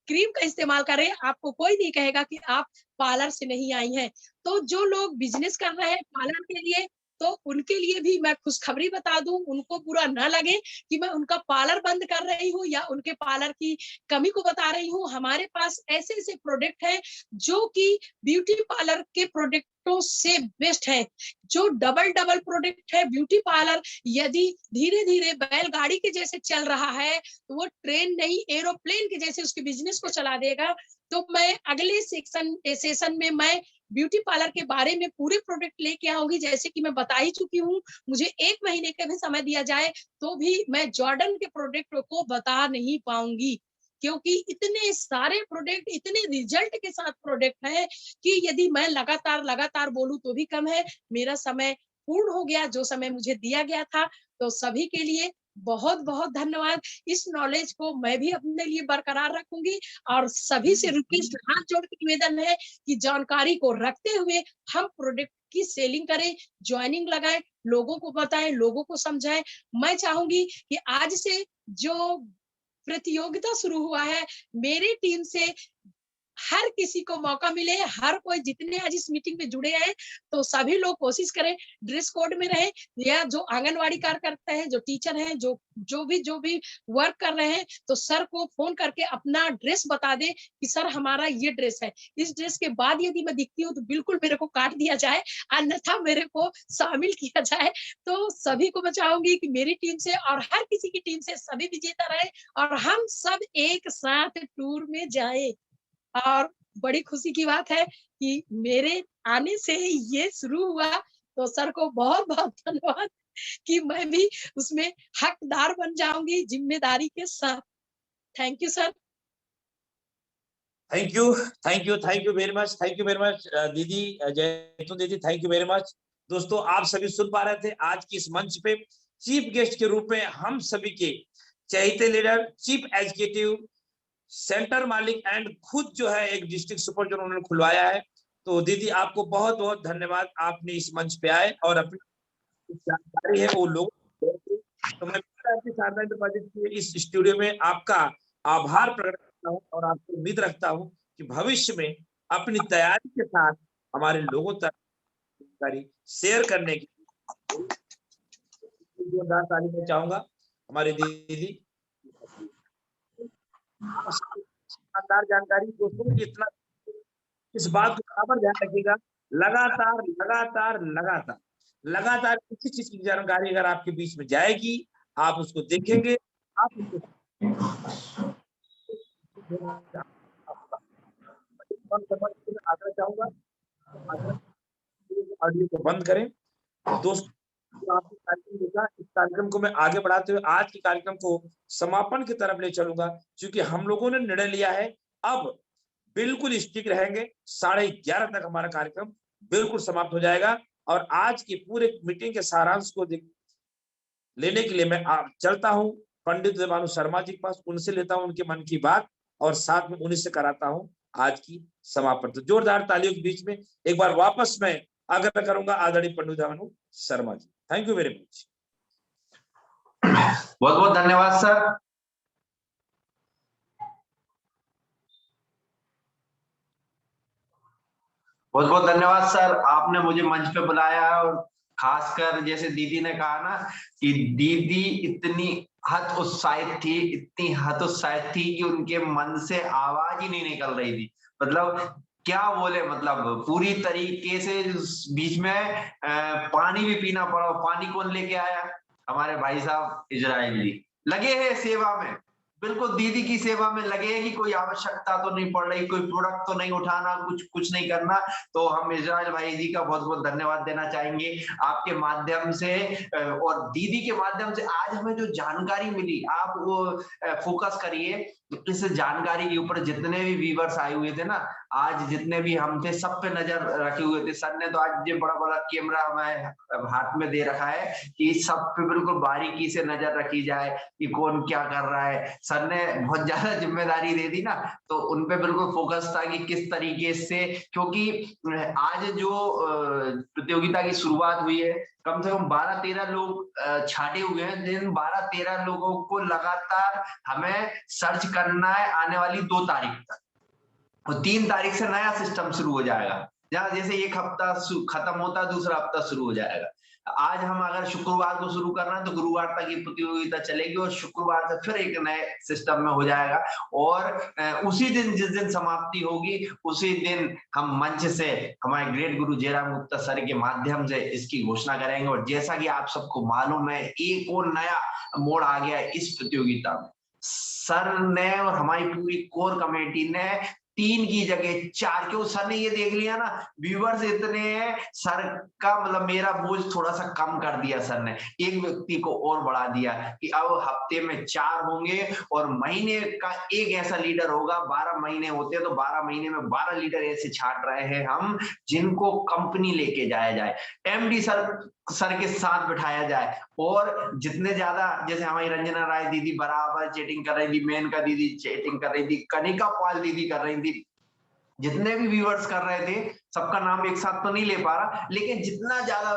[SPEAKER 1] क्रीम का इस्तेमाल करें। आपको कोई नहीं कहेगा कि आप पार्लर से नहीं आई हैं। तो जो लोग बिजनेस कर रहे हैं पार्लर के लिए, तो उनके लिए भी मैं खुशखबरी बता दूं, उनको बुरा ना लगे कि मैं उनका पार्लर बंद कर रही हूँ या उनके पार्लर की कमी को बता रही हूँ। हमारे पास ऐसे ऐसे प्रोडक्ट हैं जो कि ब्यूटी पार्लर के प्रोडक्टों से बेस्ट है। जो डबल डबल प्रोडक्ट है ब्यूटी पार्लर, यदि धीरे धीरे बैलगाड़ी के जैसे चल रहा है तो वो ट्रेन नहीं एरोप्लेन के जैसे उसके बिजनेस को चला देगा। तो मैं अगले सेशन में मैं ब्यूटी पार्लर के बारे में पूरे प्रोडक्ट लेके आऊंगी। जैसे कि मैं बता ही चुकी हूँ, मुझे 1 महीने का भी समय दिया जाए तो भी मैं जॉर्डन के प्रोडक्ट को बता नहीं पाऊंगी, क्योंकि इतने सारे प्रोडक्ट, इतने रिजल्ट के साथ प्रोडक्ट है कि यदि मैं लगातार लगातार बोलूं तो भी कम है। मेरा समय पूर्ण हो गया, जो समय मुझे दिया गया था। तो सभी के लिए बहुत बहुत धन्यवाद। इस नॉलेज को मैं भी अपने लिए बरकरार रखूंगी और सभी से रिक्वेस्ट, हाथ जोड़ के निवेदन है कि जानकारी को रखते हुए हम प्रोडक्ट की सेलिंग करें, ज्वाइनिंग लगाएं, लोगों को बताएं, लोगों को समझाएं। मैं चाहूंगी कि आज से जो प्रतियोगिता शुरू हुआ है, मेरी टीम से हर किसी को मौका मिले, हर कोई जितने आज इस मीटिंग में जुड़े हैं, तो सभी लोग कोशिश करें ड्रेस कोड में रहे, या जो आंगनवाड़ी कार्यकर्ता है, जो टीचर हैं, जो भी वर्क कर रहे हैं, तो सर को फोन करके अपना ड्रेस बता दे कि सर हमारा ये ड्रेस है। इस ड्रेस के बाद यदि मैं दिखती हूँ तो बिल्कुल मेरे को काट दिया जाए, अन्यथा मेरे को शामिल किया जाए। तो सभी को मैं चाहूंगी कि मेरी टीम से और हर किसी की टीम से सभी विजेता रहे और हम सब एक साथ टूर में जाए। और बड़ी खुशी की बात है कि मेरे आने से ये शुरू हुआ, तो सर को बहुत बहुत धन्यवाद कि मैं भी उसमें हकदार बन जाऊंगी जिम्मेदारी के साथ। Thank you sir.
[SPEAKER 2] Thank you, thank you, thank you very much, thank you very much दीदी, जयतून दीदी, थैंक यू वेरी मच। दोस्तों, आप सभी सुन पा रहे थे आज की इस मंच पे चीफ गेस्ट के रूप में हम सभी के चहेते लीडर, चीफ एग्जीक्यूटिव, सेंटर मालिक एंड खुद जो है एक डिस्ट्रिक्ट सुपर जो उन्होंने खुलवाया है। तो दीदी आपको बहुत बहुत धन्यवाद, आपने इस मंच पे आए और अपनी जानकारी है वो लोग। तो मैं शारदा डिपॉजिट के इस स्टूडियो में आपका आभार प्रकट करता हूँ और आपको उम्मीद रखता हूँ कि भविष्य में अपनी तैयारी के साथ हमारे लोगों तक जानकारी शेयर करने की जोरदार ताली में चाहूंगा। हमारी दीदी शानदार जानकारी, दोस्तों इतना इस बात को बराबर ध्यान रखिएगा, लगातार लगातार लगातार लगातार किसी चीज की जानकारी अगर आपके बीच में जाएगी, आप उसको देखेंगे, आप उसको आग्रह चाहूंगा ऑडियो को बंद करें। दोस्तों, आपने कार्यक्रम देखा, इस कार्यक्रम को मैं आगे बढ़ाते हुए आज के कार्यक्रम को समापन की तरफ ले चलूंगा, क्योंकि हम लोगों ने निर्णय लिया है अब बिल्कुल स्टिक रहेंगे। 11:30 तक हमारा कार्यक्रम बिल्कुल समाप्त हो जाएगा। और आज की पूरे मीटिंग के सारांश को लेने के लिए मैं चलता हूं पंडित देवानु शर्मा जी के पास, उनसे लेता हूं उनके मन की बात और साथ में उन्हीं से कराता हूं आज की समापन। तो जोरदार तालियों के बीच में एक बार वापस मैं आग्रह करूंगा आदरणीय Pandit Devanu Sharma ji. Thank you very much.
[SPEAKER 3] बहुत बहुत धन्यवाद सर। बहुत बहुत धन्यवाद सर, आपने मुझे मंच पे बुलाया। और खासकर जैसे दीदी ने कहा ना कि दीदी इतनी हत उत्साहित थी, इतनी हत उत्साहित थी कि उनके मन से आवाज ही नहीं निकल रही थी। मतलब क्या बोले, मतलब पूरी तरीके से बीच में पानी भी पीना पड़ा। पानी कौन लेके आया? हमारे भाई साहब इजराइल जी लगे हैं सेवा में, बिल्कुल दीदी की सेवा में लगे हैं कि कोई आवश्यकता तो नहीं पड़ रही, कोई प्रोडक्ट तो नहीं उठाना, कुछ नहीं करना। तो हम इजराइल भाई जी का बहुत बहुत धन्यवाद देना चाहेंगे आपके माध्यम से और दीदी के माध्यम से। आज हमें जो जानकारी मिली, आप वो फोकस करिए इस जानकारी के ऊपर। जितने भी व्यूअर्स आए हुए थे ना आज, जितने भी हम थे, सब पे नजर रखे हुए थे। सर ने तो आज ये बड़ा बड़ा कैमरा हमें हाथ में दे रखा है कि सब पे बिल्कुल बारीकी से नजर रखी जाए कि कौन क्या कर रहा है। सर ने बहुत ज्यादा जिम्मेदारी दे दी ना, तो उनपे बिल्कुल फोकस था कि किस तरीके से, क्योंकि आज जो प्रतियोगिता की शुरुआत हुई है, कम से कम 12-13 लोग छाटे हुए हैं। जिन 12-13 लोगों को लगातार हमें सर्च करना है आने वाली 2 तारीख तक, और 3 तारीख से नया सिस्टम शुरू हो जाएगा। जहां जैसे एक हफ्ता खत्म होता है, दूसरा हफ्ता शुरू हो जाएगा। आज हम अगर शुक्रवार को शुरू करना है तो गुरुवार तक ये प्रतियोगिता चलेगी और शुक्रवार से फिर एक नए सिस्टम में हो जाएगा। और उसी दिन, जिस दिन समाप्ति होगी, उसी दिन हम मंच से हमारे ग्रेट गुरु जयराम गुप्ता सर के माध्यम से इसकी घोषणा करेंगे। और जैसा कि आप सबको मालूम है, एक और नया मोड़ आ गया है इस प्रतियोगिता में। सर ने और हमारी पूरी कोर कमेटी ने 3 की जगह 4, क्यों सर ने ये देख लिया ना व्यूअर्स इतने हैं, सर का मतलब मेरा बोझ थोड़ा सा कम कर दिया सर ने। एक व्यक्ति को और बढ़ा दिया कि अब हफ्ते में 4 होंगे और महीने का एक ऐसा लीडर होगा। 12 महीने होते हैं तो 12 महीने में 12 लीडर ऐसे छाट रहे हैं हम, जिनको कंपनी लेके जाया जाए, एमडी सर के साथ बिठाया जाए। और जितने ज्यादा, जैसे हमारी रंजना राय दीदी बराबर चैटिंग कर रही थी, मेनका दीदी चैटिंग कर रही थी, कनिका पाल दीदी कर रही थी, जितने भी व्यूअर्स कर रहे थे, सबका नाम एक साथ तो नहीं ले पा रहा, लेकिन जितना ज्यादा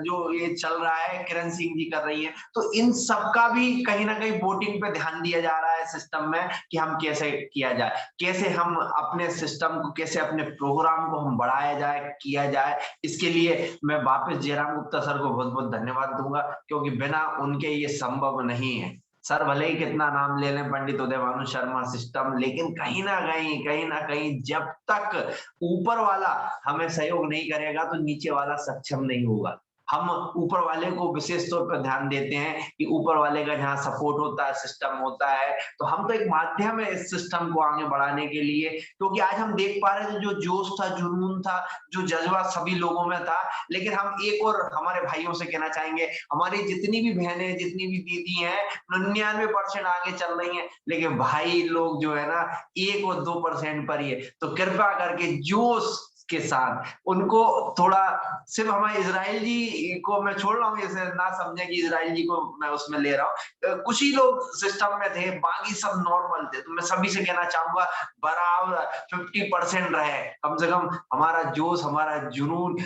[SPEAKER 3] जो ये चल रहा है, किरण सिंह जी कर रही है, तो इन सबका भी कहीं ना कहीं वोटिंग पे ध्यान दिया जा रहा है सिस्टम में कि हम कैसे किया जाए, कैसे हम अपने सिस्टम को, कैसे अपने प्रोग्राम को हम बढ़ाया जाए, किया जाए। इसके लिए मैं वापस जयराम गुप्ता सर को बहुत बहुत धन्यवाद दूंगा, क्योंकि बिना उनके ये संभव नहीं है। सर भले ही कितना नाम ले लें पंडित देवानु शर्मा सिस्टम, लेकिन कहीं ना कहीं जब तक ऊपर वाला हमें सहयोग नहीं करेगा तो नीचे वाला सक्षम नहीं होगा। हम ऊपर वाले को विशेष तौर पर ध्यान देते हैं कि ऊपर वाले का जहां सपोर्ट होता है, सिस्टम होता है, तो हम तो एक माध्यम है इस सिस्टम को आगे बढ़ाने के लिए। क्योंकि आज हम देख पा रहे थे जो जोश था, जुनून था, जो जज्बा सभी लोगों में था। लेकिन हम एक और हमारे भाइयों से कहना चाहेंगे, हमारी जितनी भी बहनें, जितनी भी दीदी हैं, 99% आगे चल रही हैं, लेकिन भाई लोग जो है ना 1 और 2% पर ही है। तो कृपा करके जोश के साथ उनको थोड़ा, सिर्फ हमारे इजराइल जी को मैं छोड़ रहा हूँ, जैसे ना समझे कि इजराइल जी को मैं उसमें ले रहा हूँ, कुछ ही लोग सिस्टम में थे, बाकी सब नॉर्मल थे। तो मैं सभी से कहना चाहूंगा बराबर 50% रहे कम से कम। हमारा जोश, हमारा जुनून,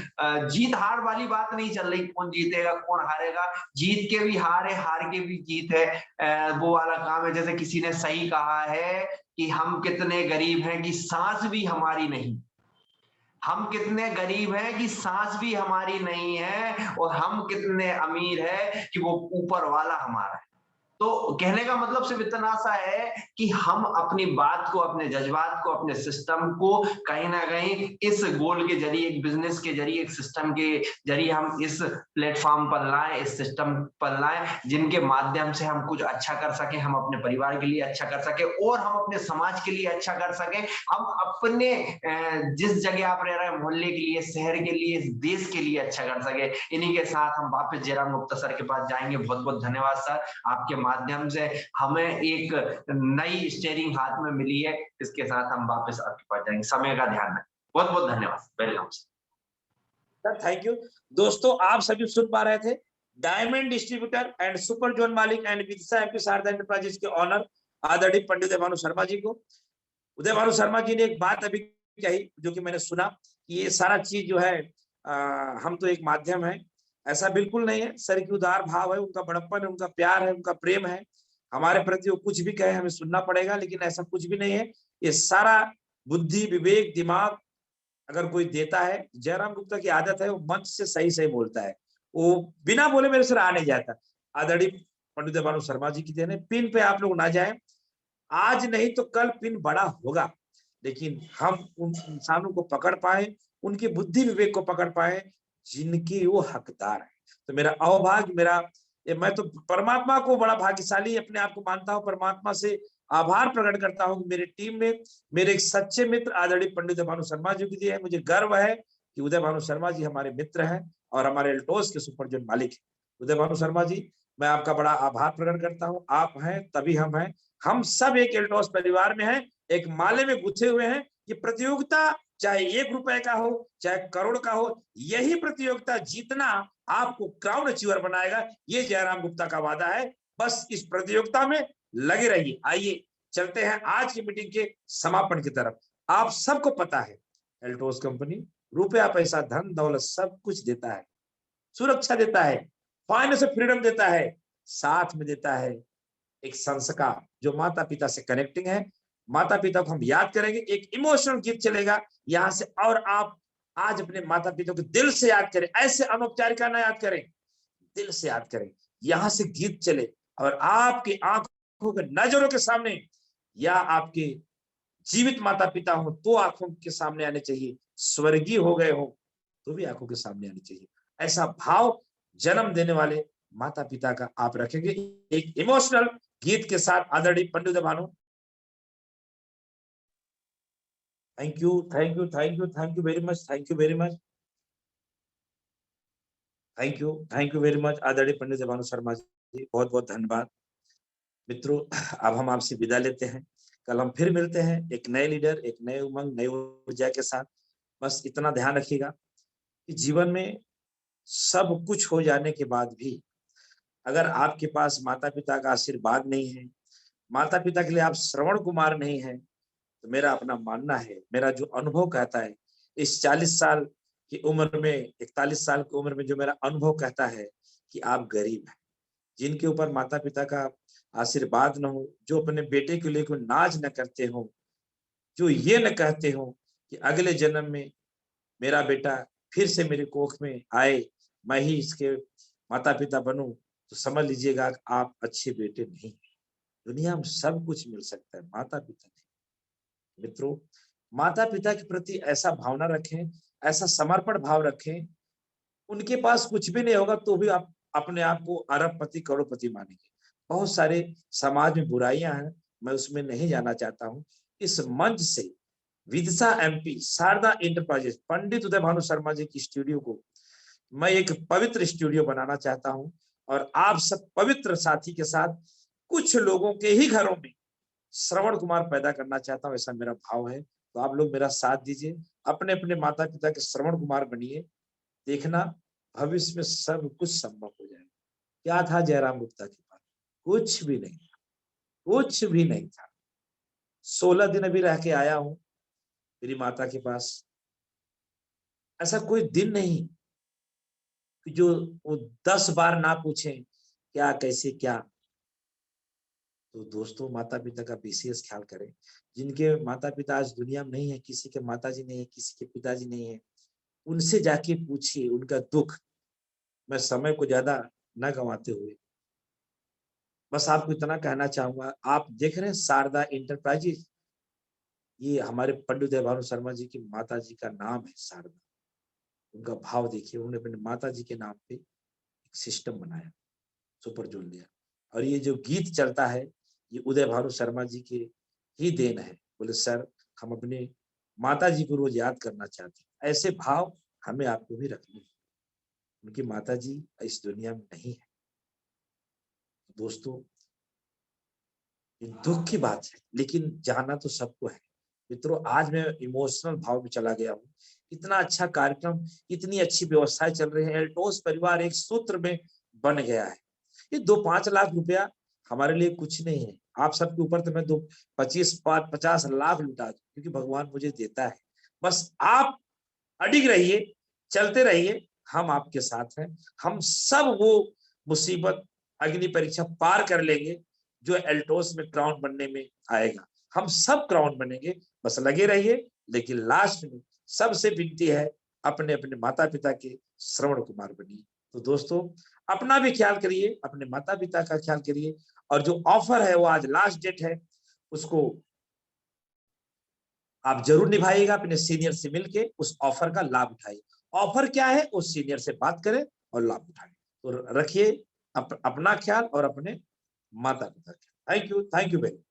[SPEAKER 3] जीत हार वाली बात नहीं चल रही, कौन जीतेगा कौन हारेगा, जीत के भी हार है, हार के भी जीत है, वो वाला काम है। जैसे किसी ने सही कहा है कि हम कितने गरीब हैं कि सांस भी हमारी नहीं, हम कितने गरीब हैं कि सांस भी हमारी नहीं है, और हम कितने अमीर है कि वो ऊपर वाला हमारा है। तो कहने का मतलब सिर्फ इतना सा है कि हम अपनी बात को, अपने जज्बात को, अपने सिस्टम को कहीं ना कहीं इस गोल के जरिए, एक बिजनेस के जरिए, एक सिस्टम के जरिए हम इस प्लेटफॉर्म पर लाएं, इस सिस्टम पर लाएं, जिनके माध्यम से हम कुछ अच्छा कर सके, हम अपने परिवार के लिए अच्छा कर सके और हम अपने समाज के लिए अच्छा कर सके। हम अपने जिस जगह आप रह रहे हैं, मोहल्ले के लिए, शहर के लिए, देश के लिए अच्छा कर सके। इन्हीं के साथ हम वापस जयराम गुप्ता सर के पास जाएंगे। बहुत बहुत धन्यवाद सर, आपके माध्यम से हमें एक नई स्टीयरिंग हाथ में मिली है। इसके साथ हम वापस आपके पास जाएंगे। समय का ध्यान रखें। बहुत बहुत धन्यवाद। Welcome
[SPEAKER 2] sir, thank you. दोस्तों, आप सभी सुन पा रहे थे diamond distributor and super zone मालिक and Vidisha MP Sharda enterprises के ऑनर आदरणीय पंडित उदय भानु शर्मा जी को। उदय भानु शर्मा जी ने एक बात अभी कही जो कि मैंने सुना कि ये सारा चीज जो है हम तो एक माध्यम है। ऐसा बिल्कुल नहीं है। सर की उदार भाव है, उनका बड़प्पन है, उनका प्यार है, उनका प्रेम है हमारे प्रति। वो कुछ भी कहे हमें सुनना पड़ेगा, लेकिन ऐसा कुछ भी नहीं है। ये सारा बुद्धि, विवेक, दिमाग अगर कोई देता है, जयराम गुप्ता की आदत है वो मंच से सही सही बोलता है। वो बिना बोले मेरे से आ नहीं जाता। आदरणीय पंडित भानु शर्मा जी की देन है। पिन पे आप लोग ना जाए, आज नहीं तो कल पिन बड़ा होगा, लेकिन हम उन इंसानों को पकड़ पाए, उनकी बुद्धि विवेक को पकड़ पाए जिनकी वो हकदार है। तो मेरा अहोभाग्य, मैं तो परमात्मा को बड़ा भाग्यशाली अपने आप को मानता हूँ। परमात्मा से आभार प्रकट करता हूँ कि मेरी टीम ने मेरे एक सच्चे मित्र आदरणीय पंडित भानु शर्मा जी को दिए है। मुझे गर्व है कि उदय भानु शर्मा जी हमारे मित्र हैं और हमारे एल्टोस के सुपर जोन मालिक है। उदय भानु शर्मा जी, मैं आपका बड़ा आभार प्रकट करता हूँ। आप हैं तभी हम हैं। हम सब एक एल्टोस परिवार में हैं, एक माले में गुथे हुए हैं। ये प्रतियोगिता चाहे 1 रुपए का हो, चाहे करोड़ का हो, यही प्रतियोगिता जीतना आपको क्राउन अचीवर बनाएगा। ये जयराम गुप्ता का वादा है। बस इस प्रतियोगिता में लगे रहिए। आइए चलते हैं आज की मीटिंग के समापन की तरफ। आप सबको पता है एल्टोस कंपनी रुपया, पैसा, धन दौलत सब कुछ देता है, सुरक्षा देता है, फाइनेंशियल फ्रीडम देता है, साथ में देता है एक संस्कार जो माता पिता से कनेक्टिंग है। माता पिता को हम याद करेंगे, एक इमोशनल गीत चलेगा यहाँ से, और आप आज अपने माता पिता को दिल से याद करें। ऐसे अनौपचारिका ना याद करें, दिल से याद करें। यहाँ से गीत चले और आपकी आंखों के नजरों के सामने, या आपके जीवित माता पिता हो तो आंखों के सामने आने चाहिए, स्वर्गीय हो गए हो तो भी आंखों के सामने आने चाहिए। ऐसा भाव जन्म देने वाले माता पिता का आप रखेंगे एक इमोशनल गीत के साथ। आदरणीय Pandit Bhanu, thank you, thank you, thank you, thank you very much, thank you very much, thank you very much आदरणीय पंडित भानु शर्मा जी, बहुत बहुत धन्यवाद। मित्रों, अब हम आपसे विदा लेते हैं। कल हम फिर मिलते हैं एक नए लीडर, एक नए उमंग, नई ऊर्जा के साथ। बस इतना ध्यान रखिएगा कि जीवन में सब कुछ हो जाने के बाद भी अगर आपके पास माता पिता का आशीर्वाद नहीं है, माता पिता के लिए आप श्रवण कुमार नहीं है, तो मेरा अपना मानना है, मेरा जो अनुभव कहता है, इस 40 साल की उम्र में, 41 साल की उम्र में जो मेरा अनुभव कहता है कि आप गरीब हैं। जिनके ऊपर माता पिता का आशीर्वाद न हो, जो अपने बेटे के लिए कोई नाज न करते हो, जो ये न कहते हो कि अगले जन्म में मेरा बेटा फिर से मेरे कोख में आए, मैं ही इसके माता पिता बनूं, तो समझ लीजिएगा कि आप अच्छे बेटे नहीं। दुनिया में सब कुछ मिल सकता है, माता पिता नहीं। मित्रों, माता पिता के प्रति ऐसा भावना रखें, ऐसा समर्पण भाव रखें। उनके पास कुछ भी नहीं होगा तो भी आप अपने आप को अरबपति करोड़पति मानेंगे। बहुत सारे समाज में बुराइयां हैं, मैं उसमें नहीं जाना चाहता हूं। इस मंच से विदिशा एमपी शारदा एंटरप्राइजेस पंडित उदय भानु शर्मा जी की स्टूडियो को मैं एक पवित्र स्टूडियो बनाना चाहता हूं, और आप सब पवित्र साथी के साथ कुछ लोगों के ही घरों में श्रवण कुमार पैदा करना चाहता हूं। ऐसा मेरा भाव है। तो आप लोग मेरा साथ दीजिए, अपने अपने माता पिता के श्रवण कुमार बनिए। देखना भविष्य में सब कुछ संभव हो जाएगा। क्या था जयराम गुप्ता के पास? कुछ भी नहीं था, कुछ भी नहीं था। 16 दिन अभी रह के आया हूं मेरी माता के पास। ऐसा कोई दिन नहीं कि जो वो 10 बार ना पूछे क्या, कैसे, क्या। तो दोस्तों, माता पिता का विशेष ख्याल करें। जिनके माता पिता आज दुनिया में नहीं है, किसी के माताजी नहीं है, किसी के पिताजी नहीं है, उनसे जाके पूछिए उनका दुख। मैं समय को ज्यादा न गंवाते हुए बस आपको इतना कहना चाहूंगा, आप देख रहे हैं शारदा एंटरप्राइजेज, ये हमारे पंडित भानु शर्मा जी की माता जी का नाम है शारदा। उनका भाव देखिए, उन्होंने अपने माता जी के नाम पे एक सिस्टम बनाया, सुपर जोन लिया। और ये जो गीत चलता है, ये उदय भानु शर्मा जी के ही देन है। बोले सर, हम अपने माता जी को रोज याद करना चाहते हैं। ऐसे भाव हमें आपको भी रखने हैं। उनकी माता जी इस दुनिया में नहीं है। दोस्तों, ये दुख की बात है, लेकिन जाना तो सबको है। मित्रों, आज मैं इमोशनल भाव में चला गया हूँ। इतना अच्छा कार्यक्रम, इतनी अच्छी व्यवस्थाएं चल रही है, एल्टोस परिवार एक सूत्र में बन गया है। ये 2-5 लाख रुपया हमारे लिए कुछ नहीं है। आप सबके ऊपर तो मैं 50 लाख लुटा दूं, क्योंकि भगवान मुझे देता है। बस आप अडिग रहिए, चलते रहिए, हम आपके साथ हैं। हम सब वो मुसीबत, अग्नि परीक्षा पार कर लेंगे जो एल्टोस में क्राउन बनने में आएगा। हम सब क्राउन बनेंगे, बस लगे रहिए। लेकिन लास्ट में सबसे विनती है, अपने अपने माता पिता के श्रवण कुमार बनिए। तो दोस्तों, अपना भी ख्याल करिए, अपने माता पिता का ख्याल करिए, और जो ऑफर है वो आज लास्ट डेट है, उसको आप जरूर निभाइएगा। अपने सीनियर से मिलके उस ऑफर का लाभ उठाइए। ऑफर क्या है, उस सीनियर से बात करें और लाभ उठाएं। तो रखिए अपना ख्याल और अपने माता पिता का। Thank you very much.